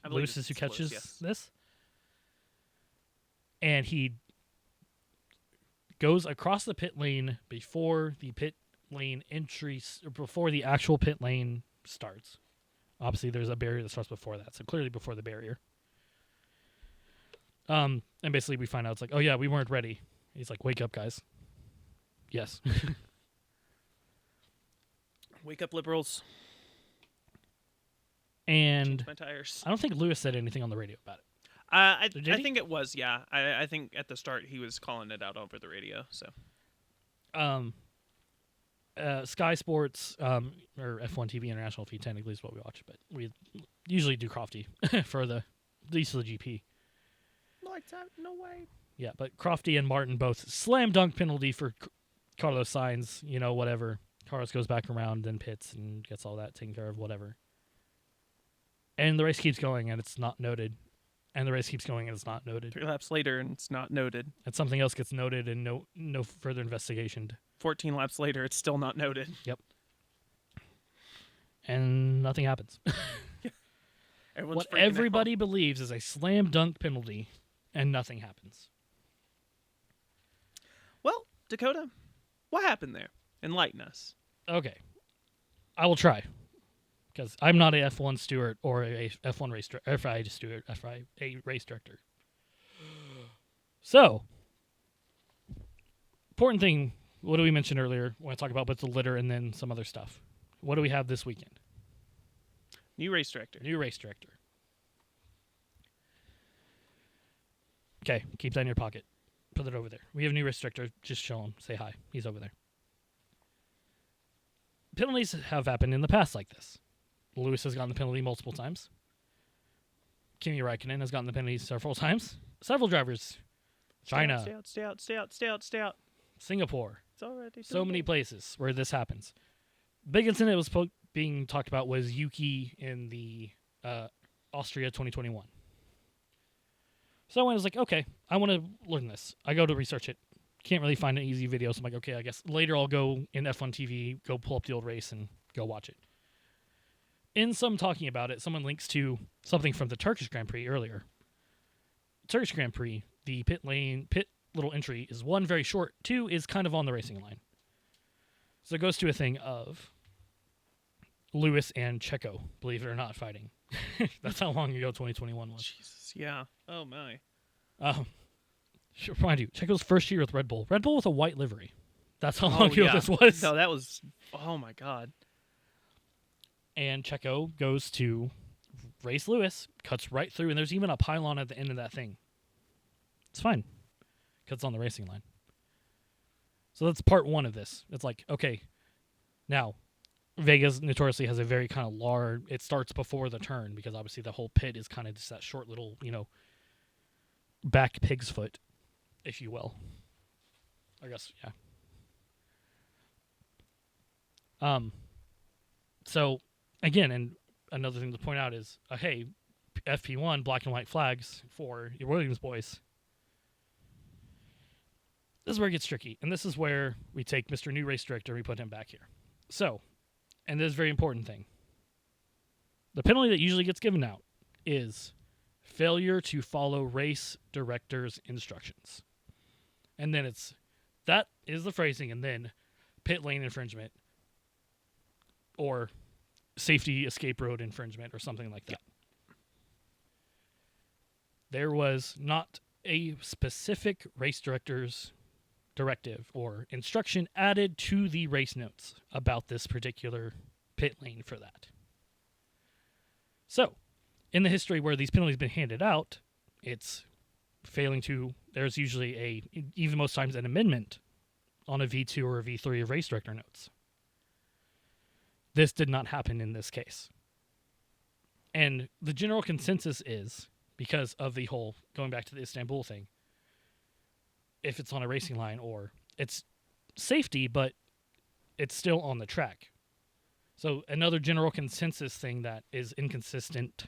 I believe Lewis is who it's catches Lewis, yes. this. And he goes across the pit lane before the pit lane entry, or before the actual pit lane starts. Obviously, there's a barrier that starts before that, so clearly before the barrier. And basically we find out it's like, oh yeah, we weren't ready. He's like, wake up, guys. Yes. Wake up, liberals. And Change my tires. I don't think Lewis said anything on the radio about it. I Did he? think it was, yeah. I think at the start he was calling it out over the radio. So Sky Sports, or F1 TV International feed technically is what we watch, but we usually do Crofty for at least the GP. No way. Yeah, but Crofty and Martin both slam dunk penalty for Carlos Sainz, whatever. Carlos goes back around, then pits and gets all that taken care of, whatever. And the race keeps going, and it's not noted. And the race keeps going, and it's not noted. 3 laps later, and it's not noted. And something else gets noted, and no further investigation. 14 laps later, it's still not noted. Yep. And nothing happens. Everyone's What freaking out. everybody believes is a slam dunk penalty, and nothing happens. Well, Dakota, what happened there? Enlighten us. Okay. I will try. Because I'm not a F1 steward or a F1 race director. A race director. So, important thing, what did we mention earlier when I talk about both the litter and then some other stuff? What do we have this weekend? New race director. New race director. Okay, keep that in your pocket. Put it over there. We have a new race director. Just show him. Say hi. He's over there. Penalties have happened in the past like this. Lewis has gotten the penalty multiple times. Kimi Räikkönen has gotten the penalty several times. Several drivers. China. Stay out. Singapore. It's already So many places where this happens. Big incident that was being talked about was Yuki in the Austria 2021. So I was like, okay, I want to learn this. I go to research it. Can't really find an easy video, so I'm like, okay, I guess later I'll go in F1 TV, go pull up the old race and go watch it. In some talking about it, someone links to something from the Turkish Grand Prix earlier. Turkish Grand Prix, the pit little entry is 1, very short, 2 is kind of on the racing line. So it goes to a thing of Lewis and Checo, believe it or not, fighting. That's how long ago 2021 was. Jesus, yeah. Oh, my. Should remind you, Checo's first year with Red Bull. Red Bull with a white livery. That's how long ago yeah. this was. No, that was... Oh, my God. And Checo goes to race Lewis, cuts right through, and there's even a pylon at the end of that thing. It's fine, because it's on the racing line. So that's part 1 of this. It's like, okay, now, Vegas notoriously has a very kind of large, it starts before the turn, because obviously the whole pit is kind of just that short little, back pig's foot, if you will. I guess, yeah. So, again, and another thing to point out is, hey, FP1, black and white flags for your Williams boys. This is where it gets tricky, and this is where we take Mr. New Race Director and we put him back here. So, and this is a very important thing. The penalty that usually gets given out is failure to follow race director's instructions. And then that is the phrasing, and then pit lane infringement or safety escape road infringement or something like that. There was not a specific race director's directive or instruction added to the race notes about this particular pit lane for that. So, in the history where these penalties have been handed out, it's failing to. There's usually even most times an amendment on a V2 or a V3 of race director notes. This did not happen in this case. And the general consensus is, because of the whole, going back to the Istanbul thing, if it's on a racing line, or it's safety, but it's still on the track. So another general consensus thing that is inconsistent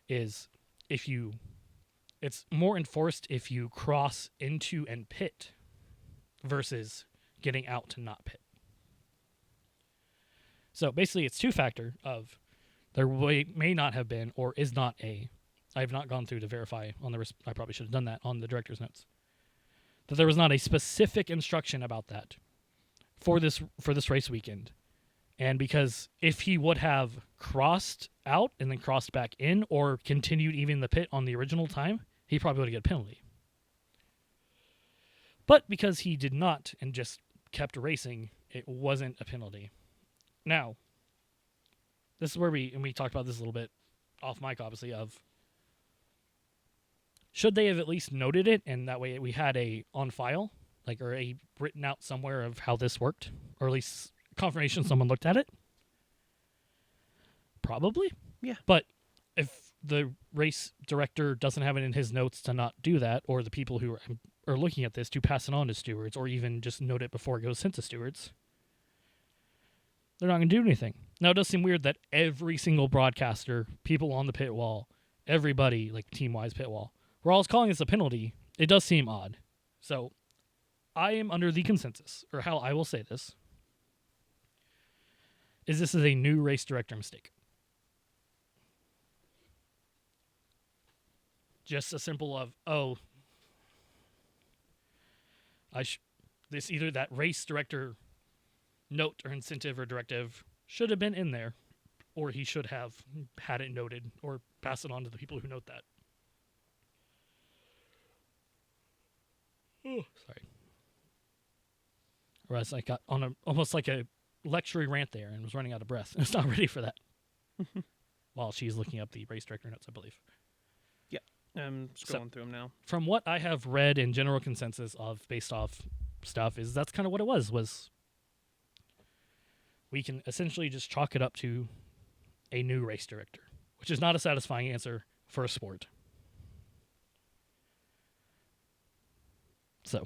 is it's more enforced if you cross into and pit versus getting out to not pit. So basically it's two-factor of there may not have been or is not I have not gone through to verify on the I probably should have done that on the director's notes, that there was not a specific instruction about that for this race weekend. And because if he would have crossed out and then crossed back in or continued even the pit on the original time, he probably would have got a penalty. But because he did not and just kept racing, it wasn't a penalty. Now, this is where we talked about this a little bit off mic, obviously, of should they have at least noted it, and that way we had a on file, like, or a written out somewhere of how this worked, or at least confirmation someone looked at it? Probably. Yeah. But if the race director doesn't have it in his notes to not do that, or the people who are looking at this to pass it on to stewards, or even just note it before it goes sent to stewards, they're not going to do anything. Now, it does seem weird that every single broadcaster, people on the pit wall, everybody, like team-wise pit wall, we're all calling this a penalty. It does seem odd. So, I am under the consensus, or how I will say this, is this is a new race director mistake. Just a simple of, this either that race director note or incentive or directive should have been in there, or he should have had it noted or pass it on to the people who note that. Oh, sorry. Whereas I got on almost like a lecture rant there and was running out of breath. I was not ready for that. While she's looking up the race director notes, I believe. Yeah, I'm scrolling through them now. From what I have read in general consensus of based off stuff is that's kind of what it was we can essentially just chalk it up to a new race director, which is not a satisfying answer for a sport. So,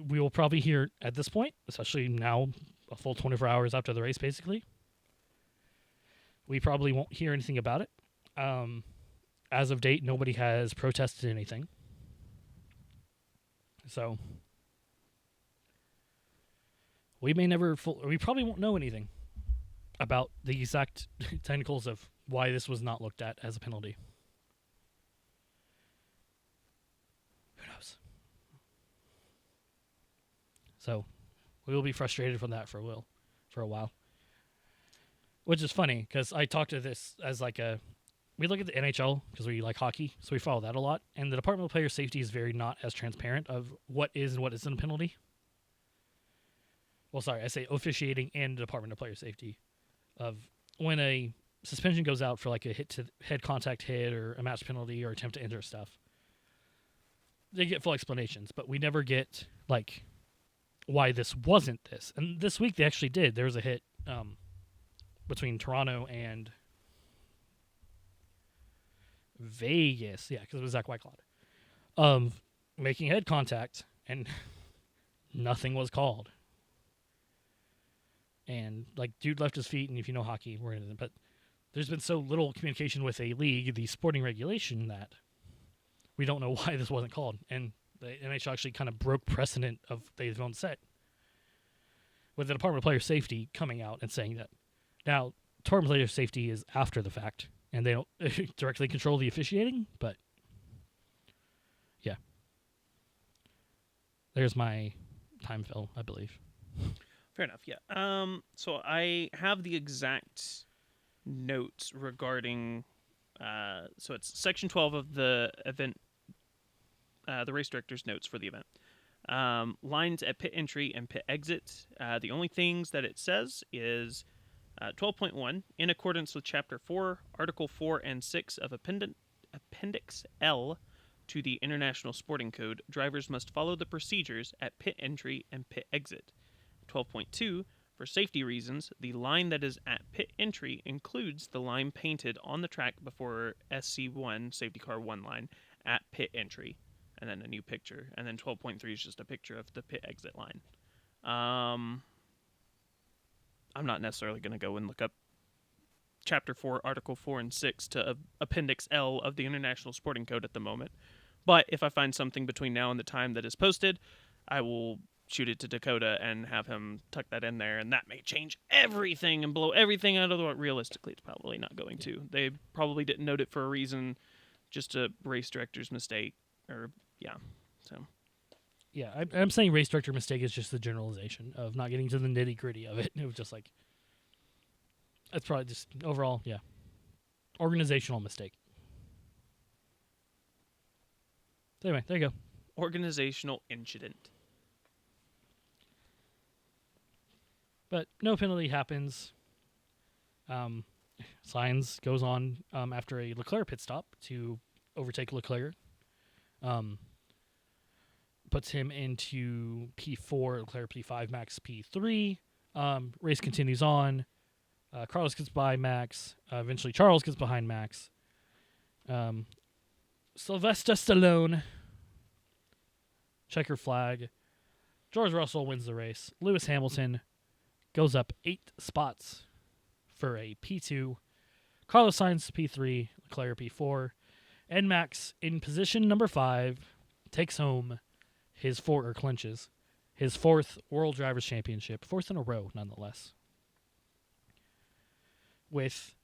we will probably hear at this point, especially now, a full 24 hours after the race, basically. We probably won't hear anything about it. As of date, nobody has protested anything. So, we probably won't know anything about the exact technicals of why this was not looked at as a penalty. Who knows? So, we will be frustrated from that for a while. Which is funny, because I talk to this as we look at the NHL, because we like hockey, so we follow that a lot, and the Department of Player Safety is very not as transparent of what is and what isn't a penalty. Well, sorry, I say officiating and Department of Player Safety. Of when a suspension goes out for like a head contact hit or a match penalty or attempt to enter stuff, they get full explanations, but we never get like why this wasn't this. And this week they actually did. There was a hit between Toronto and Vegas, yeah, because it was Zach Whitecloud, of making head contact, and nothing was called. And like, dude left his feet, and if you know hockey, we're in it. But there's been so little communication with a league, the sporting regulation, that we don't know why this wasn't called. And the NHL actually kind of broke precedent of they've own set with the Department of Player Safety coming out and saying that. Now, Department of Player Safety is after the fact, and they don't directly control the officiating, but yeah. There's my time fill, I believe. Fair enough, yeah. So I have the exact notes regarding, so it's section 12 of the event, the race director's notes for the event. Lines at pit entry and pit exit. The only things that it says is 12.1, in accordance with Chapter 4, Article 4 and 6 of Appendix L to the International Sporting Code, drivers must follow the procedures at pit entry and pit exit. 12.2, for safety reasons, the line that is at pit entry includes the line painted on the track before SC1, safety car 1 line, at pit entry, and then a new picture. And then 12.3 is just a picture of the pit exit line. I'm not necessarily going to go and look up Chapter 4, Article 4 and 6 to Appendix L of the International Sporting Code at the moment. But if I find something between now and the time that is posted, I will shoot it to Dakota and have him tuck that in there, and that may change everything and blow everything out of the water. Realistically, it's probably not going to. They probably didn't note it for a reason, just a race director's mistake, so... Yeah, I'm saying race director mistake is just the generalization of not getting to the nitty gritty of it. It was just like, that's probably just overall, yeah, organizational mistake. So anyway, there you go. Organizational incident. But no penalty happens. Sainz goes on after a Leclerc pit stop to overtake Leclerc. Puts him into P4, Leclerc P5, Max P3. Race continues on. Carlos gets by Max. Eventually Charles gets behind Max. Sylvester Stallone. Checker flag. George Russell wins the race. Lewis Hamilton goes up 8 spots for a P2. Carlos Sainz P3, Leclerc P4. And Max in position number 5 takes home clinches his 4th World Drivers' Championship, 4th in a row, nonetheless. With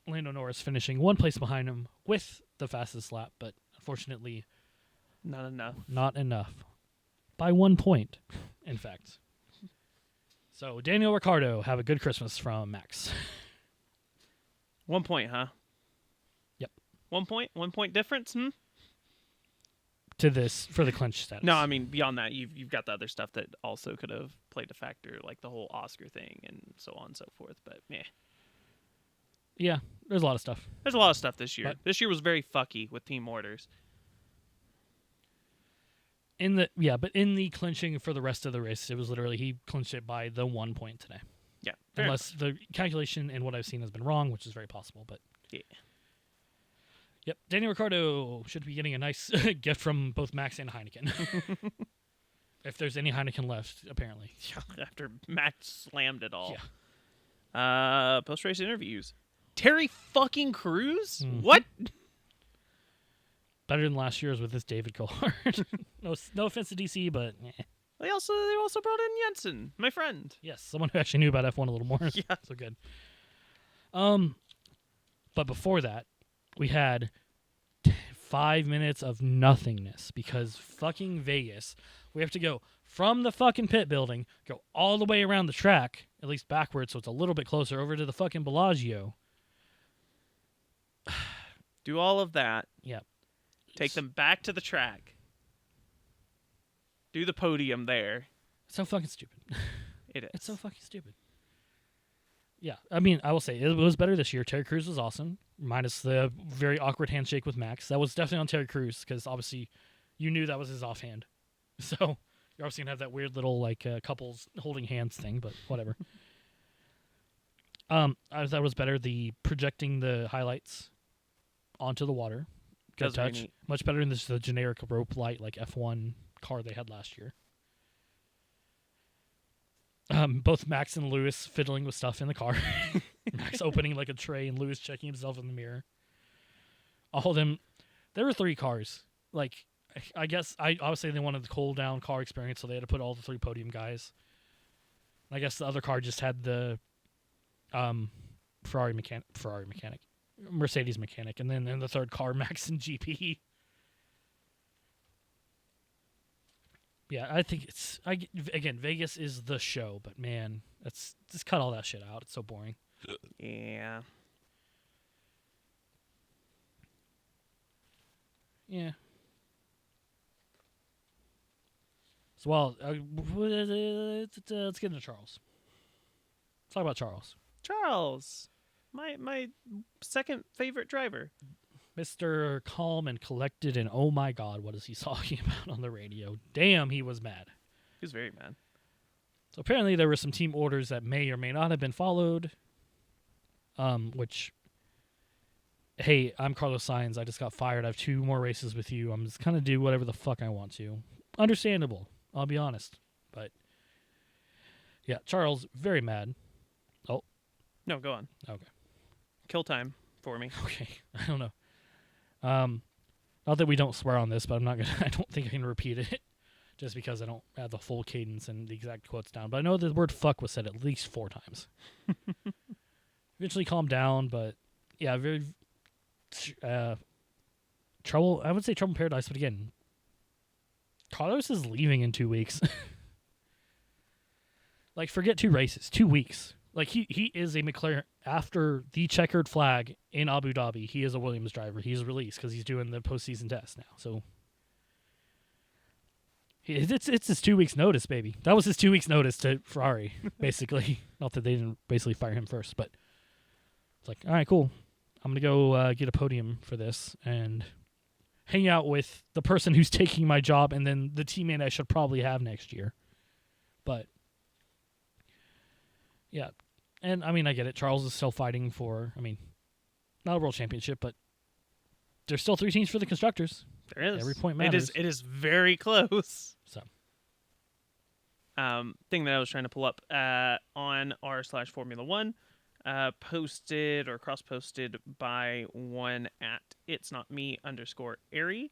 Lando Norris finishing 1 place behind him with the fastest lap, but unfortunately, Not enough. By 1 point, in fact. So Daniel Ricciardo, have a good Christmas from Max. 1 point, huh? Yep. 1 point? 1 point difference? To this for the clinch status. No, I mean beyond that, you've got the other stuff that also could have played a factor, like the whole Oscar thing and so on and so forth. But yeah, there's a lot of stuff. There's a lot of stuff this year. But this year was very fucky with team orders. But in the clinching for the rest of the race, it was literally he clinched it by the 1 point today. Yeah, unless the calculation and what I've seen has been wrong, which is very possible. But yeah. Yep, Daniel Ricciardo should be getting a nice gift from both Max and Heineken. If there's any Heineken left, apparently. Yeah, after Max slammed it all. Yeah. Post-race interviews. Terry fucking Crews? Mm-hmm. What? Better than last year's with this David Coulthard. No offense to DC, but They also brought in Jensen, my friend. yes, someone who actually knew about F1 a little more. Yeah. So good. But before that, we had 5 minutes of nothingness because fucking Vegas. We have to go from the fucking pit building, go all the way around the track, at least backwards, so it's a little bit closer, over to the fucking Bellagio. Do all of that. Yep. Take them back to the track. Do the podium there. It's so fucking stupid. It is. It's so fucking stupid. Yeah, I mean, I will say, it was better this year. Terry Crews was awesome, minus the very awkward handshake with Max. That was definitely on Terry Crews, because obviously you knew that was his offhand. So you're obviously going to have that weird little, like, couples holding hands thing, but whatever. I thought it was better, the projecting the highlights onto the water. Good touch. Much better than the generic rope light, like F1 car they had last year. Both Max and Lewis fiddling with stuff in the car. Max opening like a tray and Lewis checking himself in the mirror. All of them. There were 3 cars. Like, I guess obviously they wanted the cool down car experience, so they had to put all the 3 podium guys. I guess the other car just had the Mercedes mechanic, and then in the 3rd car, Max and GP. Yeah, I think again, Vegas is the show, but man, just cut all that shit out. It's so boring. Yeah. Yeah. So, let's get into Charles. Let's talk about Charles. Charles, my second favorite driver. Mr. Calm and Collected, and oh my god, what is he talking about on the radio? Damn, he was mad. He was very mad. So apparently there were some team orders that may or may not have been followed, which, hey, I'm Carlos Sainz. I just got fired. I have 2 more races with you. I'm just going to do whatever the fuck I want to. Understandable, I'll be honest. But, yeah, Charles, very mad. Oh. No, go on. Okay. Kill time for me. Okay, I don't know. Not that we don't swear on this, but I don't think I can repeat it just because I don't have the full cadence and the exact quotes down. But I know the word fuck was said at least 4 times. Eventually calmed down, but yeah, very trouble. I would say trouble in paradise, but again, Carlos is leaving in 2 weeks. Like, forget 2 races, 2 weeks. Like, he is a McLaren. After the checkered flag in Abu Dhabi, he is a Williams driver. He's released because he's doing the postseason test now. So it's his 2 weeks notice, baby. That was his 2 weeks notice to Ferrari, basically. Not that they didn't basically fire him first, but it's like, all right, cool. I'm going to go get a podium for this and hang out with the person who's taking my job and then the teammate I should probably have next year. But yeah. And, I mean, I get it. Charles is still fighting for, I mean, not a world championship, but there's still 3 teams for the constructors. There is. Every point matters. It is very close. So, thing that I was trying to pull up on r/Formula 1, posted or cross-posted by one at it's not me _Airy.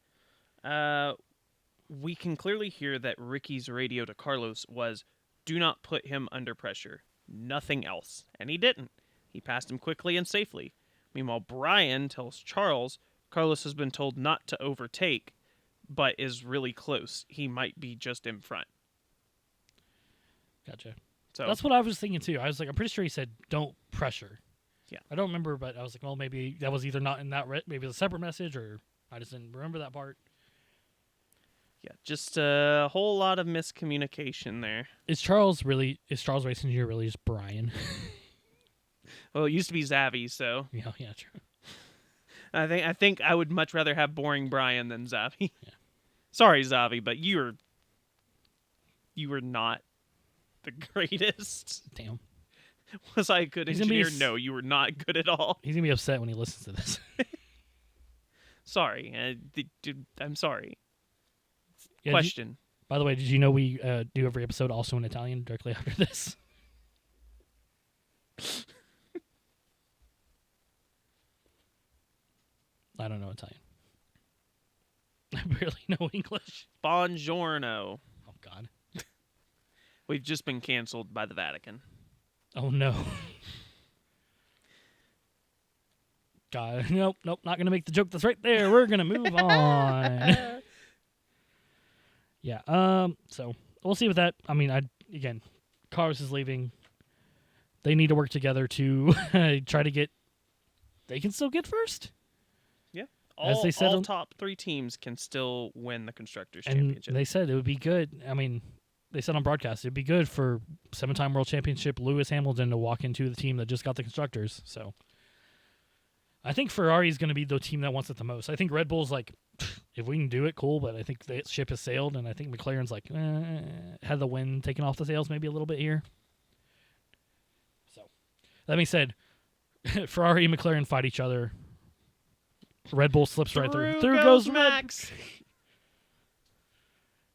We can clearly hear that Ricky's radio to Carlos was, do not put him under pressure. Nothing else. And he didn't. He passed him quickly and safely. Meanwhile, Brian tells Charles Carlos has been told not to overtake, but is really close. He might be just in front. gotcha. So That's what I was thinking, too. I was like, I'm pretty sure he said, don't pressure. Yeah. I don't remember, but I was like, well, maybe that was either not in that, maybe it was a separate message, or I just didn't remember that part. yeah, just a whole lot of miscommunication there. Is Charles Racing Engineer really just Brian? Well, it used to be Zavi, so yeah, true. I think I would much rather have boring Brian than Zavi. Yeah. Sorry, Zavi, but you were not the greatest. Damn. Was I a good He's gonna be engineer? No, you were not good at all. He's going to be upset when he listens to this. Sorry. I'm sorry. Yeah, Question. By the way, did you know we do every episode also in Italian directly after this? I don't know Italian. I barely know English. Buongiorno. Oh, God. We've just been canceled by the Vatican. Oh, no. God, nope, not going to make the joke that's right there. We're going to move on. Yeah, so we'll see with that. I mean, again, Carlos is leaving. They need to work together to try to get, they can still get first. Yeah. As they said all top 3 teams can still win the Constructors' and Championship. they said it would be good. I mean, they said on broadcast, it'd be good for 7-time World Championship Lewis Hamilton to walk into the team that just got the Constructors. So I think Ferrari is going to be the team that wants it the most. I think Red Bull's like, if we can do it, cool, but I think the ship has sailed, and I think McLaren's like, had the wind taken off the sails maybe a little bit here. So that being said, Ferrari and McLaren fight each other. Red Bull slips right through. Through goes Max.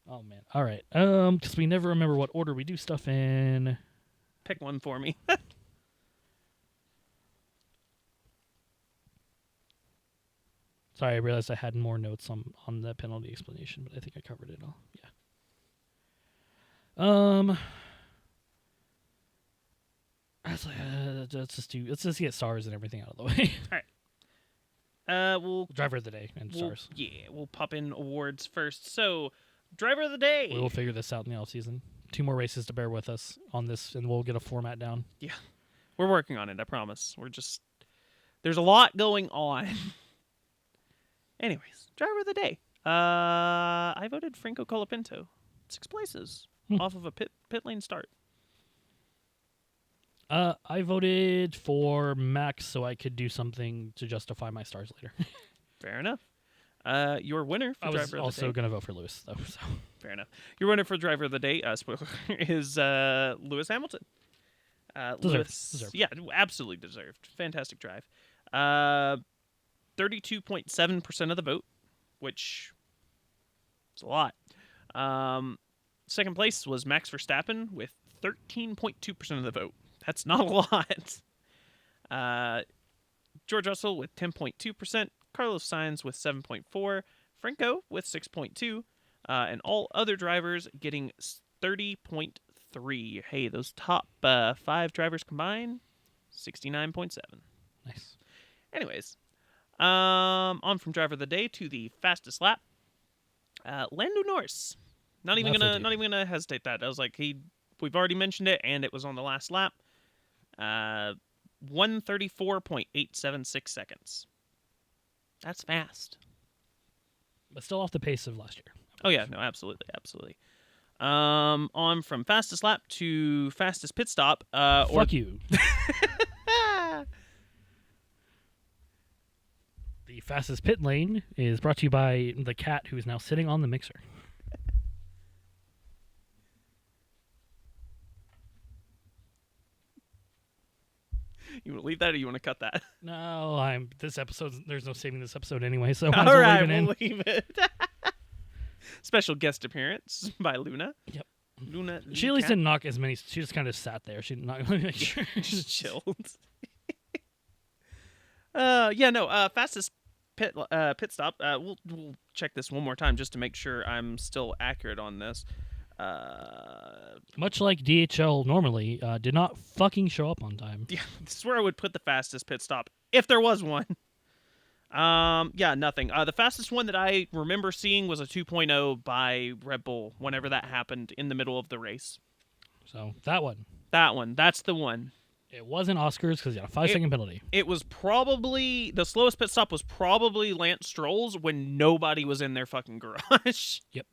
Oh, man. All right. Because we never remember what order we do stuff in. Pick one for me. Sorry, I realized I had more notes on the penalty explanation, but I think I covered it all. Yeah. Let's just get stars and everything out of the way. All right. We'll Driver of the day and stars. Yeah, we'll pop in awards first. So, driver of the day. We will figure this out in the offseason. 2 more races to bear with us on this, and we'll get a format down. Yeah, we're working on it. I promise. There's a lot going on. Anyways, driver of the day. I voted Franco Colapinto. 6 places off of a pit lane start. I voted for Max so I could do something to justify my stars later. Fair enough. Your winner for I was driver of the day. also going to vote for Lewis, though. So. Fair enough. Your winner for driver of the day, spoiler, is Lewis Hamilton. Deserved. Yeah, absolutely deserved. Fantastic drive. 32.7% of the vote, which is a lot. Second place was Max Verstappen with 13.2% of the vote. That's not a lot. George Russell with 10.2%, Carlos Sainz with 7.4%, Franco with 6.2%, and all other drivers getting 30.3%. Hey, those top 5 drivers combined, 69.7%. Nice. Anyways, on from driver of the day to the fastest lap. Lando Norris. Not even gonna hesitate that. I was like, we've already mentioned it, and it was on the last lap. 134.876 seconds. That's fast. But still off the pace of last year. Oh yeah, no, absolutely. On from fastest lap to fastest pit stop. Fuck you. The fastest pit lane is brought to you by the cat who is now sitting on the mixer. You want to leave that, or you want to cut that? No, there's no saving this episode anyway, so All right, we'll leave it. Special guest appearance by Luna. Yep. Luna. She at least didn't knock as many. She just kind of sat there. She didn't knock. Make sure. Just chilled. Fastest pit stop. We'll check this one more time just to make sure I'm still accurate on this. Much like DHL normally, did not fucking show up on time. Yeah, this is where I would put the fastest pit stop if there was one. Nothing. The fastest one that I remember seeing was a 2.0 by Red Bull whenever that happened in the middle of the race. So that one. That's the one. It wasn't Oscars because he had a 5-second penalty. It was probably the slowest pit stop was probably Lance Stroll's when nobody was in their fucking garage. Yep.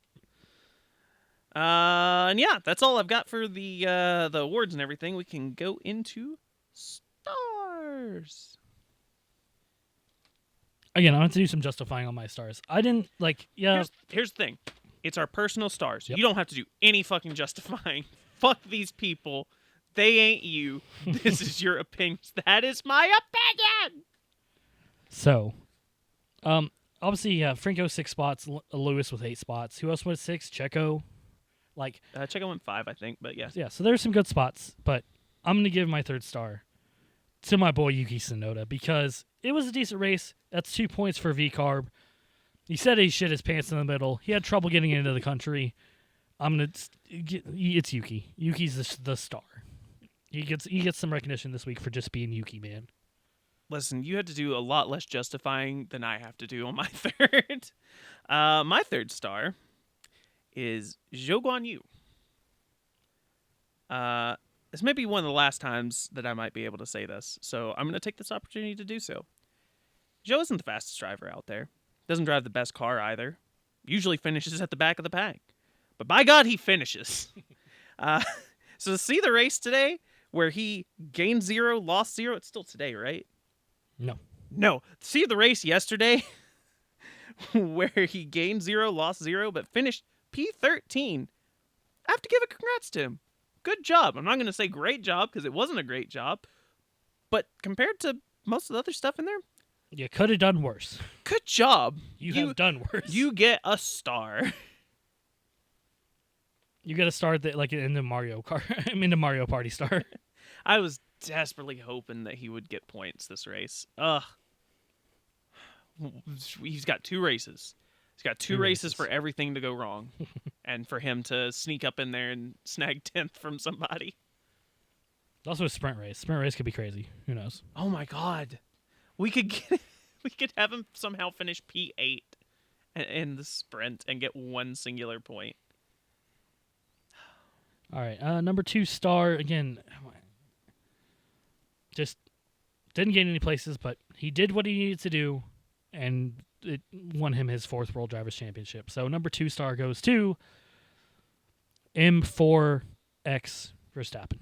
And yeah, that's all I've got for the awards and everything. We can go into stars. Again, I want to do some justifying on my stars. I didn't Here's the thing. It's our personal stars. Yep. You don't have to do any fucking justifying. Fuck these people. They ain't you. This is your opinion. That is my opinion. So, obviously, Franco 6 spots, Lewis with 8 spots. Who else with 6? Checo. Checo went 5, I think, but yeah. Yeah, so there's some good spots, but I'm going to give my 3rd star to my boy Yuki Tsunoda because it was a decent race. That's 2 points for V-Carb. He said he shit his pants in the middle. He had trouble getting into the country. It's Yuki. Yuki's the star. He gets some recognition this week for just being Yuki, man. Listen, you had to do a lot less justifying than I have to do on my 3rd. My 3rd star is Zhou Guanyu. This may be one of the last times that I might be able to say this, so I'm going to take this opportunity to do so. Zhou isn't the fastest driver out there. Doesn't drive the best car either. Usually finishes at the back of the pack. But by God, he finishes. So to see the race today where he gained 0, lost 0, it's still today, right? No. See the race yesterday where he gained 0, lost 0, but finished P13. I have to give a congrats to him. Good job. I'm not going to say great job because it wasn't a great job, but compared to most of the other stuff in there, you could have done worse. Good job. You have done worse. You get a star. You get a star that in the Mario Kart. I'm in the Mario Party star. I was desperately hoping that he would get points this race. Ugh. He's got 2 races. He's got two races for everything to go wrong, and for him to sneak up in there and snag 10th from somebody. It's also a sprint race. Sprint race could be crazy. Who knows? Oh my God, we could have him somehow finish P8 in the sprint and get 1 singular point. All right, number 2 star again. Just didn't get any places, but he did what he needed to do, and it won him his 4th World Drivers' Championship. So number 2 star goes to M4X Verstappen.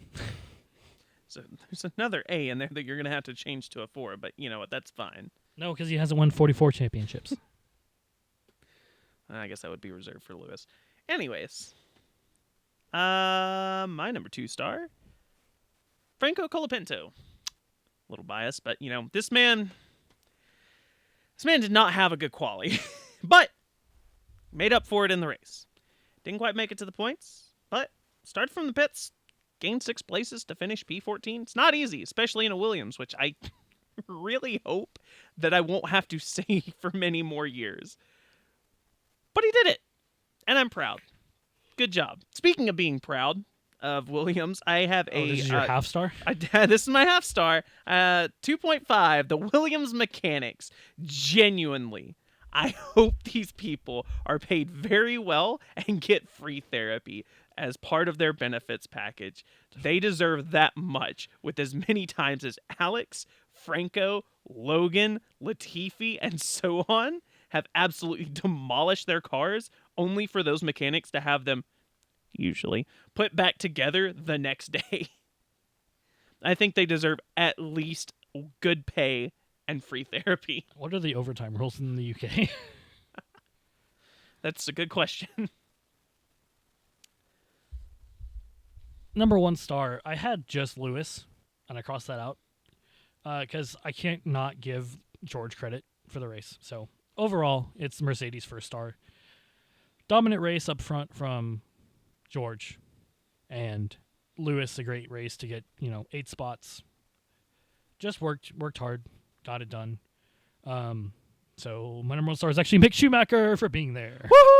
So there's another A in there that you're going to have to change to a 4, but you know what? That's fine. No, because he hasn't won 44 championships. I guess that would be reserved for Lewis. Anyways, my number 2 star, Franco Colapinto. A little biased, but this man did not have a good quali, but made up for it in the race. Didn't quite make it to the points, but started from the pits, gained 6 places to finish P14. It's not easy, especially in a Williams, which I really hope that I won't have to say for many more years. But he did it, and I'm proud. Good job. Speaking of being proud of Williams, I have This is your half star? This is my half star. 2.5, the Williams mechanics. Genuinely, I hope these people are paid very well and get free therapy as part of their benefits package. They deserve that much, with as many times as Alex, Franco, Logan, Latifi, and so on have absolutely demolished their cars, only for those mechanics to have them, usually, put back together the next day. I think they deserve at least good pay and free therapy. What are the overtime rules in the UK? That's a good question. Number 1 star, I had just Lewis, and I crossed that out because I can't not give George credit for the race. So overall, it's Mercedes' first star. Dominant race up front from George, and Lewis, a great race to get 8 spots. Just worked hard, got it done. So my number 1 star is actually Mick Schumacher for being there. Woohoo!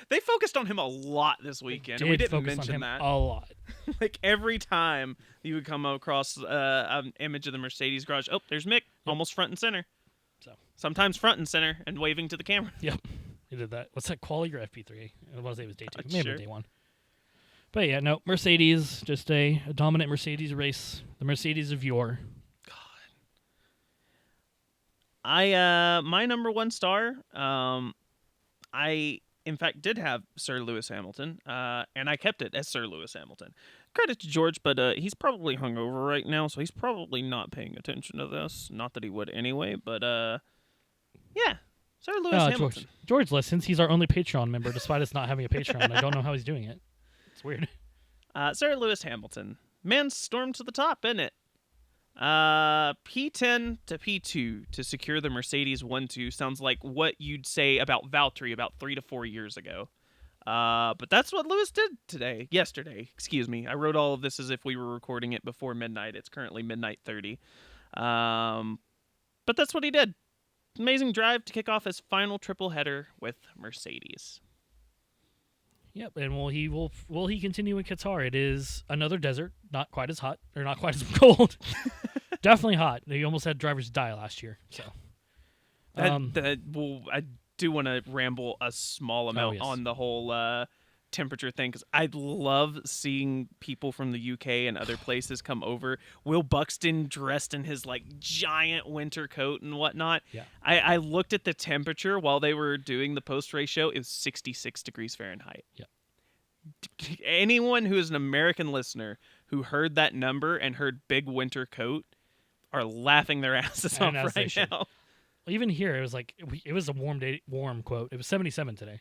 They focused on him a lot this weekend, and we didn't mention that. A lot. Like every time you would come across an image of the Mercedes garage, oh, there's Mick, almost front and center. So sometimes front and center and waving to the camera. Yep, he did that. What's that, quali or FP3? I want to say it was day 2, maybe sure. Day 1. But yeah, no, Mercedes, just a dominant Mercedes race. The Mercedes of yore. My number 1 star, I in fact did have Sir Lewis Hamilton, and I kept it as Sir Lewis Hamilton. Credit to George, but he's probably hungover right now, so he's probably not paying attention to this. Not that he would anyway, but yeah, Sir Lewis Hamilton. George listens. He's our only Patreon member, despite us not having a Patreon. I don't know how he's doing it. It's weird. Sir Lewis Hamilton, man, stormed to the top, isn't it? P10 to P2 to secure the Mercedes 1-2 sounds like what you'd say about Valtteri about 3 to 4 years ago. But that's what Lewis did yesterday. Excuse me. I wrote all of this as if we were recording it before midnight. It's currently midnight 30. But that's what he did. Amazing drive to kick off his final triple header with Mercedes. Yep, and will he continue in Qatar? It is another desert, not quite as hot or not quite as cold. Definitely hot. They almost had drivers die last year. So, I do want to ramble a small amount on the whole temperature thing, because I love seeing people from the UK and other places come over. Will Buxton dressed in his giant winter coat and whatnot. Yeah. I looked at the temperature while they were doing the post-race show. It was 66 degrees Fahrenheit. Yeah. Anyone who is an American listener who heard that number and heard big winter coat are laughing their asses off right now. Even here, it was it was a warm quote. It was 77 today.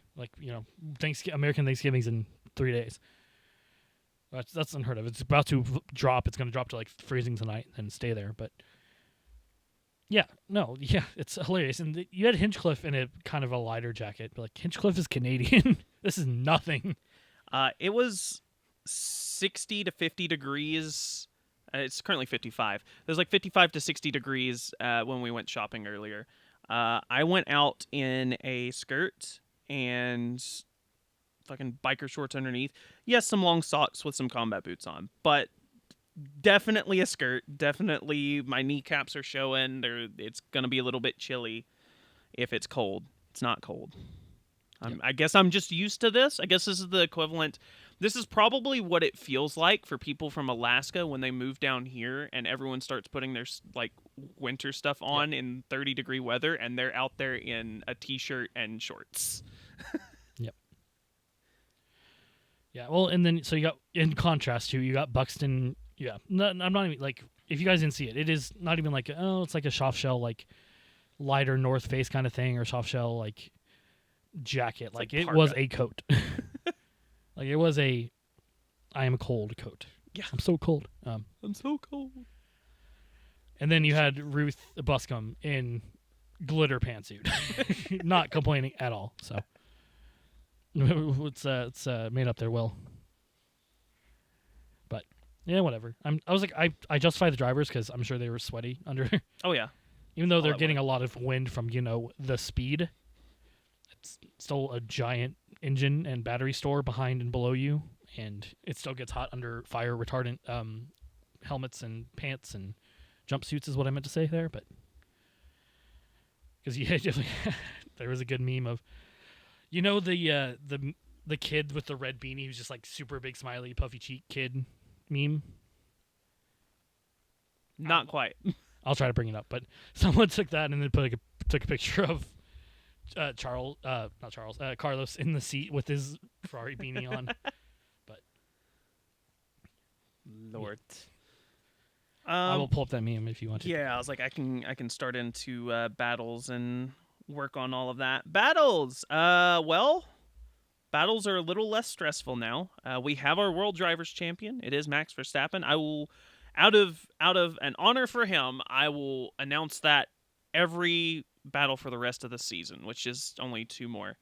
American Thanksgiving's in 3 days. That's unheard of. It's about to drop. It's going to drop to freezing tonight and stay there. But it's hilarious. And you had Hinchcliffe in a kind of a lighter jacket. But Hinchcliffe is Canadian. This is nothing. It was 60 to 50 degrees. It's currently 55. There's 55 to 60 degrees when we went shopping earlier. I went out in a skirt and fucking biker shorts underneath. Yes, some long socks with some combat boots on, but definitely a skirt. Definitely my kneecaps are showing. It's going to be a little bit chilly if it's cold. It's not cold. I guess I'm just used to this. I guess this is the equivalent. This is probably what it feels like for people from Alaska when they move down here and everyone starts putting their winter stuff on in 30-degree weather, and they're out there in a t-shirt and shorts. Yep. Yeah, well, and then so you got, in contrast to, you got Buxton. Yeah, no, I'm not even like, if you guys didn't see it, it is not even like, oh, it's like a soft shell, like lighter North Face kind of thing, or soft shell like jacket. Like it was a coat. Like it was a, I am cold coat. Yeah, I'm so cold. I'm so cold. And then you had Ruth Buscombe in glitter pantsuit, not complaining at all. So it's made up there well. But yeah, whatever. I was like, I justify the drivers because I'm sure they were sweaty under. Oh yeah. Even though they're getting a lot of wind from the speed, it's still a giant engine and battery store behind and below you, and it still gets hot under fire retardant helmets and pants and jumpsuits is what I meant to say there, but because there was a good meme of, the kid with the red beanie who's just like super big smiley puffy cheek kid meme. Not quite. I'll try to bring it up, but someone took that and then took a picture of Carlos in the seat with his Ferrari beanie on. But Lord. I will pull up that meme if you want to. Yeah, I was like, I can start into battles and work on all of that. Battles. Well, battles are a little less stressful now. We have our World Drivers Champion. It is Max Verstappen. I will, out of an honor for him, I will announce that every battle for the rest of the season, which is only 2 more.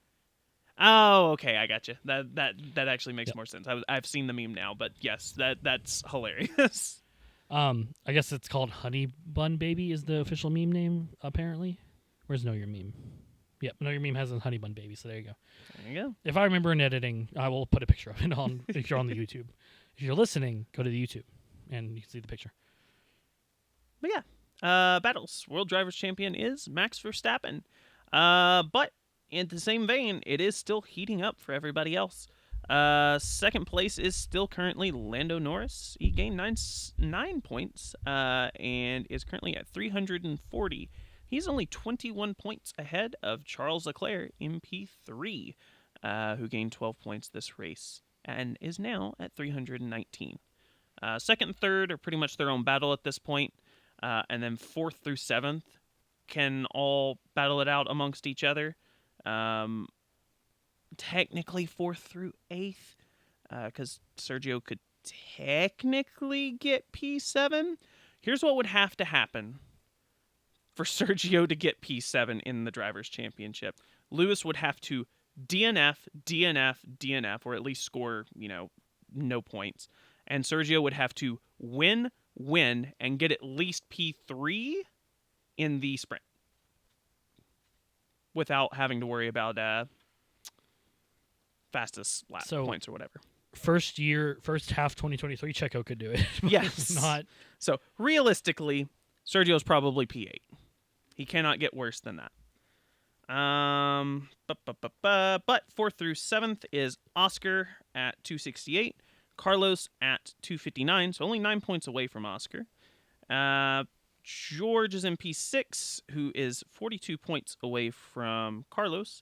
Oh, okay, I got you. That actually makes more sense. I've seen the meme now, but yes, that's hilarious. I guess it's called Honey Bun Baby is the official meme name, apparently. Where's Know Your Meme? Yep, Know Your Meme has a Honey Bun Baby, so there you go. There you go. If I remember in editing, I will put a picture of it on if you're on the YouTube. If you're listening, go to the YouTube, and you can see the picture. But yeah, battles. World Drivers Champion is Max Verstappen. But in the same vein, it is still heating up for everybody else. Second place is still currently Lando Norris. He gained 9 points and is currently at 340. He's only 21 points ahead of Charles Leclerc in P3, who gained 12 points this race and is now at 319. Second and third are pretty much their own battle at this point, and then 4th through 7th can all battle it out amongst each other. Technically 4th through 8th, because Sergio could technically get P7. Here's what would have to happen for Sergio to get P7 in the Drivers' Championship. Lewis would have to DNF, or at least score, no points. And Sergio would have to win, and get at least P3 in the sprint without having to worry about fastest lap points or whatever. First half 2023, Checo could do it. Yes. Not. So realistically, Sergio's probably P8. He cannot get worse than that. But 4th through 7th is Oscar at 268, Carlos at 259, so only 9 points away from Oscar. George is in P6, who is 42 points away from Carlos,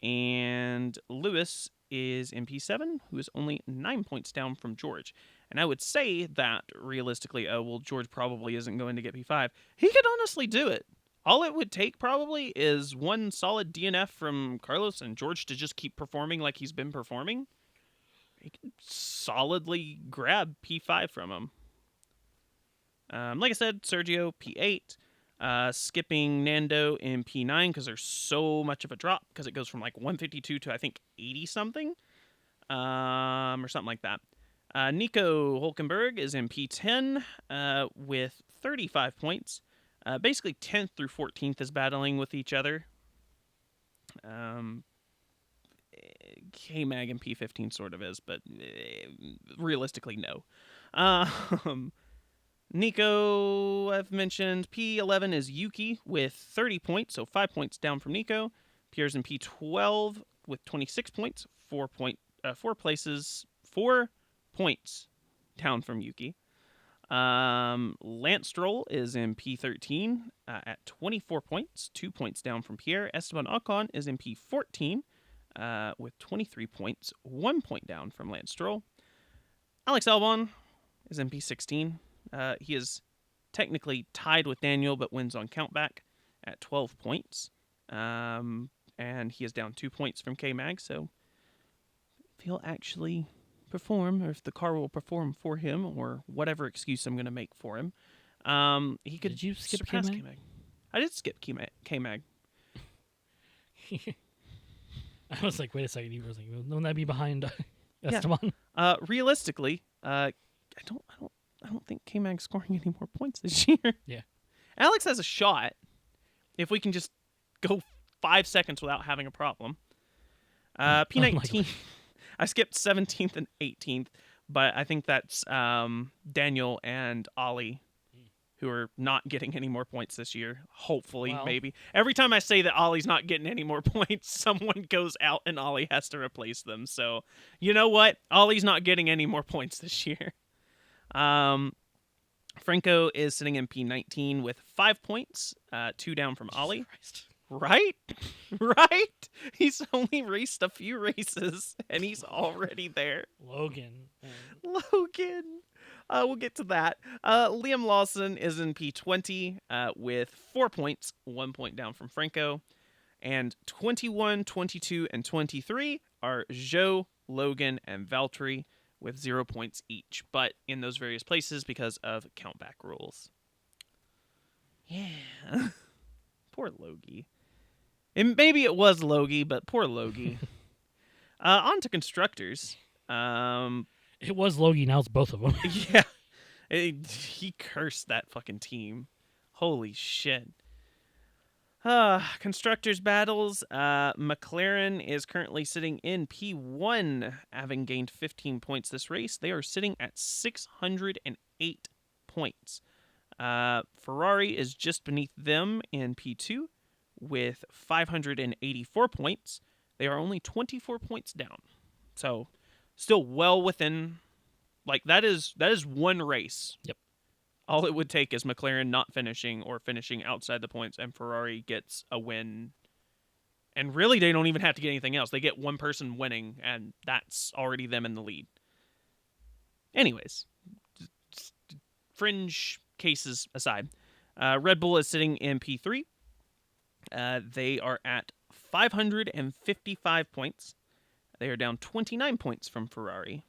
and Lewis is in P7, who is only 9 points down from George. And I would say that realistically, George probably isn't going to get P5. He could honestly do it. All it would take probably is one solid DNF from Carlos and George to just keep performing like he's been performing. He could solidly grab P5 from him. Like I said, Sergio P8, skipping Nando in P9 because there's so much of a drop because it goes from like 152 to I think 80 something, or something like that. Nico Hulkenberg is in P10 with 35 points. Basically 10th through 14th is battling with each other. K-Mag and P15 sort of is, but realistically no. Nico, I've mentioned. P11 is Yuki with 30 points, so 5 points down from Nico. Pierre's in P12 with 26 points, 4 points down from Yuki. Lance Stroll is in P13 at 24 points, 2 points down from Pierre. Esteban Ocon is in P14 with 23 points, 1 point down from Lance Stroll. Alex Albon is in P16. He is technically tied with Daniel, but wins on countback at 12 points. And he is down 2 points from K-Mag, so if he'll actually perform, or if the car will perform for him, or whatever excuse I'm going to make for him, he could Did you skip surpass K-Mag? K-Mag. I did skip K-Mag. I was like, wait a second. You were like, wouldn't that be behind Esteban? Realistically, I don't think K-Mag's scoring any more points this year. Yeah. Alex has a shot if we can just go 5 seconds without having a problem. P19, Unlikely. I skipped 17th and 18th, but I think that's Daniel and Ollie who are not getting any more points this year. Hopefully, Well. maybe. Every time I say that Ollie's not getting any more points, someone goes out and Ollie has to replace them. So, you know what? Ollie's not getting any more points this year. Franco is sitting in P19 with 5 points, 2 down from Ollie. Christ. Right? Right? He's only raced a few races, and he's already there. Logan. Logan. We'll get to that. Liam Lawson is in P20 with 4 points, 1 point down from Franco. And 21, 22, and 23 are Joe, Logan, and Valtteri with 0 points each, but in those various places because of countback rules. Yeah. Poor Logie. And maybe it was Logie, but poor Logie. On to constructors. It was Logie, now it's both of them. Yeah. He cursed that fucking team. Holy shit. Constructors battles. McLaren is currently sitting in P1, having gained 15 points this race. They are sitting at 608 points. Ferrari is just beneath them in P2 with 584 points. They are only 24 points down. So, still well within, like, that is one race. Yep. All it would take is McLaren not finishing or finishing outside the points, and Ferrari gets a win. And really, they don't even have to get anything else. They get one person winning, and that's already them in the lead. Anyways, fringe cases aside, Red Bull is sitting in P3. They are at 555 points. They are down 29 points from Ferrari.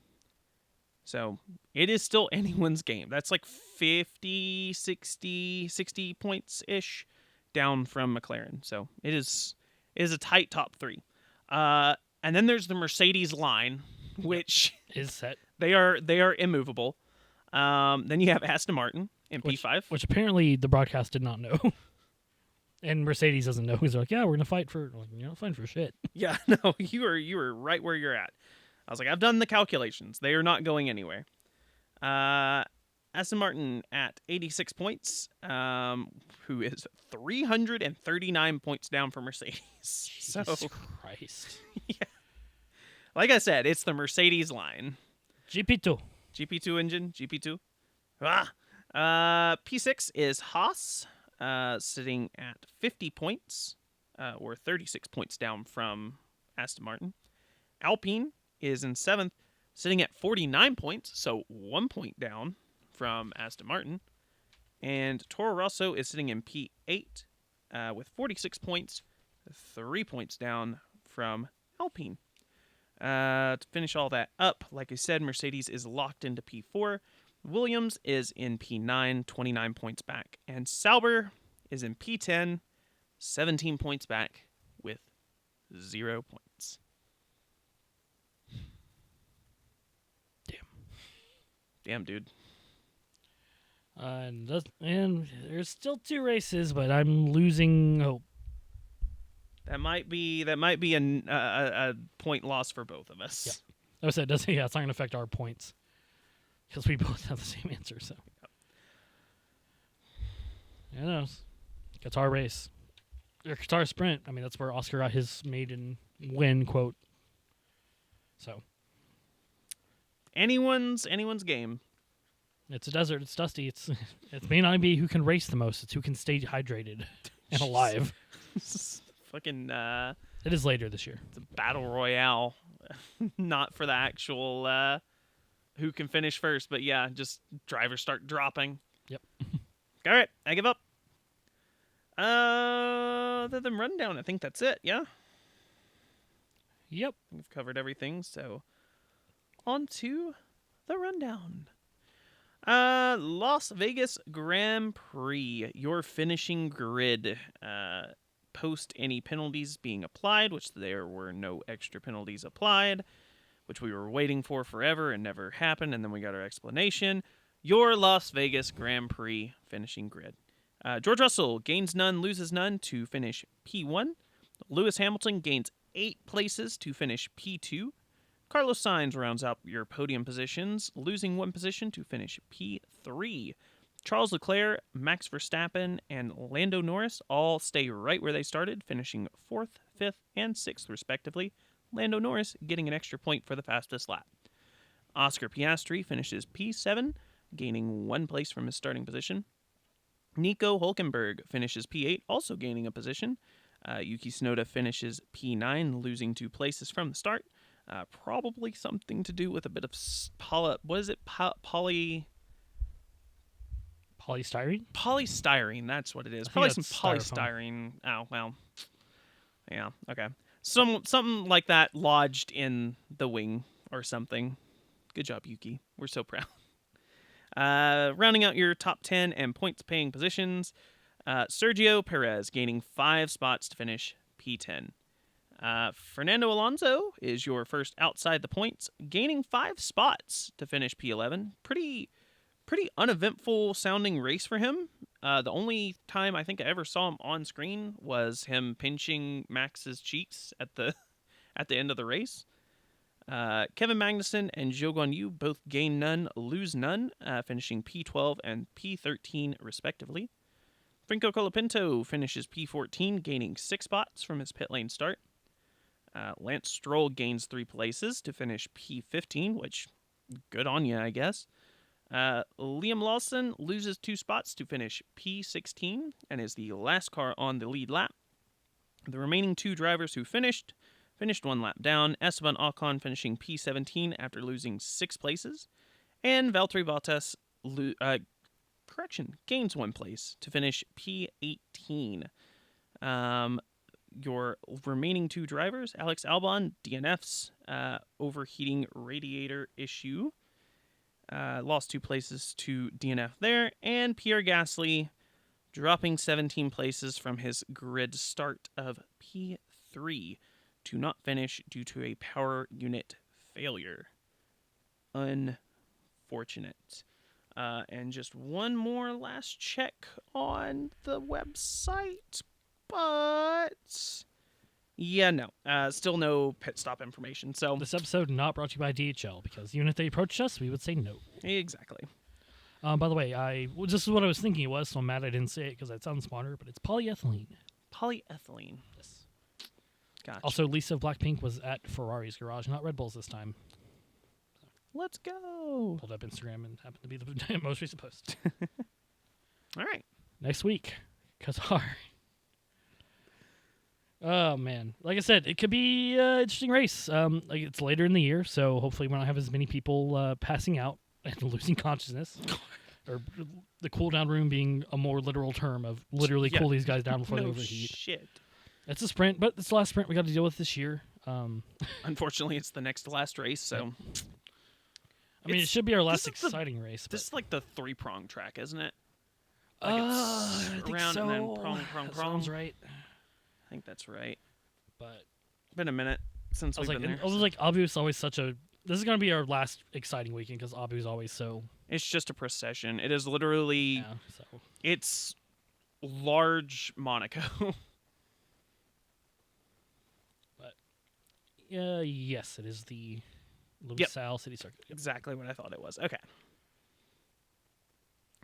So it is still anyone's game. That's like 50, 60 points-ish down from McLaren. So it is a tight top three. And then there's the Mercedes line, which Is set. they are immovable. Then you have Aston Martin in P5. Which apparently the broadcast did not know. And Mercedes doesn't know. He's like, yeah, we're going to fight for... Like, you're not fighting for shit. Yeah, no, you were right where you're at. I was like, I've done the calculations. They are not going anywhere. Aston Martin at 86 points, who is 339 points down from Mercedes. Jesus Christ. Yeah. Like I said, it's the Mercedes line. GP2. GP2 engine, GP2. P6 is Haas, sitting at 50 points, or 36 points down from Aston Martin. Alpine is in 7th, sitting at 49 points, so 1 point down from Aston Martin. And Toro Rosso is sitting in P8 with 46 points, 3 points down from Alpine. To finish all that up, like I said, Mercedes is locked into P4. Williams is in P9, 29 points back. And Sauber is in P10, 17 points back with 0 points. Damn, dude. And there's still 2 races, but I'm losing hope. That might be a point loss for both of us. Yep. I said, it's not going to affect our points because we both have the same answer. So, who knows? Qatar race, or Qatar sprint. I mean, that's where Oscar got his maiden win quote. So, Anyone's game. it's a desert. It's dusty. It may not be who can race the most. It's who can stay hydrated and alive. Fucking It is later this year. It's a battle royale, not for the actual who can finish first. But yeah, just drivers start dropping. Yep. All right, I give up. Other than rundown, I think that's it. Yeah. Yep. We've covered everything, so on to the rundown. Las Vegas Grand Prix, your finishing grid. Post any penalties being applied, which there were no extra penalties applied, which we were waiting for forever and never happened, and then we got our explanation. Your Las Vegas Grand Prix finishing grid. George Russell gains none, loses none to finish P1. Lewis Hamilton gains 8 places to finish P2. Carlos Sainz rounds out your podium positions, losing 1 position to finish P3. Charles Leclerc, Max Verstappen, and Lando Norris all stay right where they started, finishing 4th, 5th, and 6th, respectively. Lando Norris getting an extra point for the fastest lap. Oscar Piastri finishes P7, gaining 1 place from his starting position. Nico Hülkenberg finishes P8, also gaining a position. Yuki Tsunoda finishes P9, losing 2 places from the start. Probably something to do with a bit of polystyrene? Polystyrene, that's what it is. Probably some polystyrene. Oh, well. Yeah, okay. Something like that lodged in the wing or something. Good job, Yuki. We're so proud. Rounding out your top 10 and points-paying positions, Sergio Perez gaining 5 spots to finish P10. Fernando Alonso is your first outside the points, gaining 5 spots to finish P11. Pretty uneventful sounding race for him. The only time I think I ever saw him on screen was him pinching Max's cheeks at the end of the race. Kevin Magnussen and Zhou Guanyu both gain none, lose none, finishing P12 and P13 respectively. Franco Colapinto finishes P14, gaining 6 spots from his pit lane start. Lance Stroll gains 3 places to finish P15, which, good on ya, I guess. Liam Lawson loses 2 spots to finish P16 and is the last car on the lead lap. The remaining 2 drivers who finished 1 lap down. Esteban Ocon finishing P17 after losing 6 places. And Valtteri Bottas gains 1 place to finish P18. Your remaining 2 drivers, Alex Albon, DNFs, overheating radiator issue. Lost 2 places to DNF there. And Pierre Gasly dropping 17 places from his grid start of P3 to not finish due to a power unit failure. Unfortunate. And just one more last check on the website. But yeah, no. Still no pit stop information. So This episode not brought to you by DHL, because even if they approached us, we would say no. Exactly. By the way, this is what I was thinking it was, so I'm mad I didn't say it because that sounds smarter, but it's polyethylene. Polyethylene. Yes. Gotcha. Also, Lisa of Blackpink was at Ferrari's garage, not Red Bull's this time. Let's go. Pulled up Instagram and happened to be the most recent post. All right. Next week, Qatar. Oh, man. Like I said, it could be an interesting race. It's later in the year, so hopefully we don't have as many people passing out and losing consciousness. Or the cool-down room being a more literal term of literally cool these guys down before they overheat. Shit. It's a sprint, but it's the last sprint we got to deal with this year. Unfortunately, it's the next to last race, so... I mean, it should be our last exciting race. This is like the 3-prong track, isn't it? Like I think around so. and then prong. Sounds right. I think that's right. But Been a minute since we've been there. I was like, Abu is always such a... This is going to be our last exciting weekend because Abu is always so... It's just a procession. It is literally... Yeah, so... It's large Monaco. But, yes, it is the Lusail City Circuit. Yep. Exactly what I thought it was. Okay.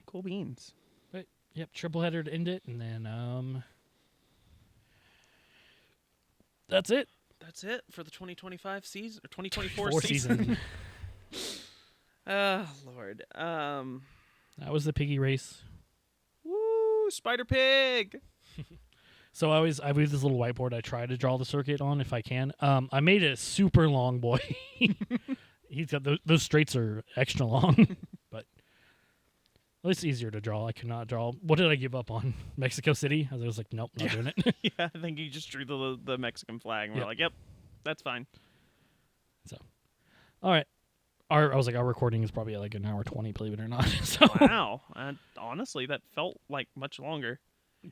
Cool beans. But, yep, triple header to end it, and then, that's it. That's it for the 2025 season, or 2024 season. Lord. That was the piggy race. Woo! Spider Pig! So I have this little whiteboard I try to draw the circuit on if I can. I made a super long boy. He's got those straights are extra long, but at least easier to draw. I could not draw. What did I give up on? Mexico City? I was like, nope, not doing it. Yeah, I think you just drew the Mexican flag, and we're like, yep, that's fine. So, all right. Our recording is probably like an hour 20, believe it or not. So. Wow. Honestly, that felt like much longer.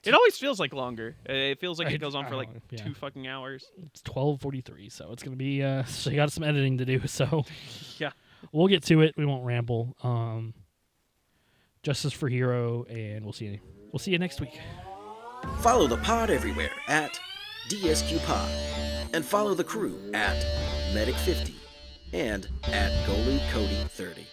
It always feels like longer. It feels like it goes on for like 2 fucking hours. It's 12:43, so it's gonna be. So you got some editing to do. So yeah, we'll get to it. We won't ramble. Justice for Hero, and we'll see you next week. Follow the pod everywhere at DSQ Pod, and follow the crew at Medic50 and at GoaluCody30.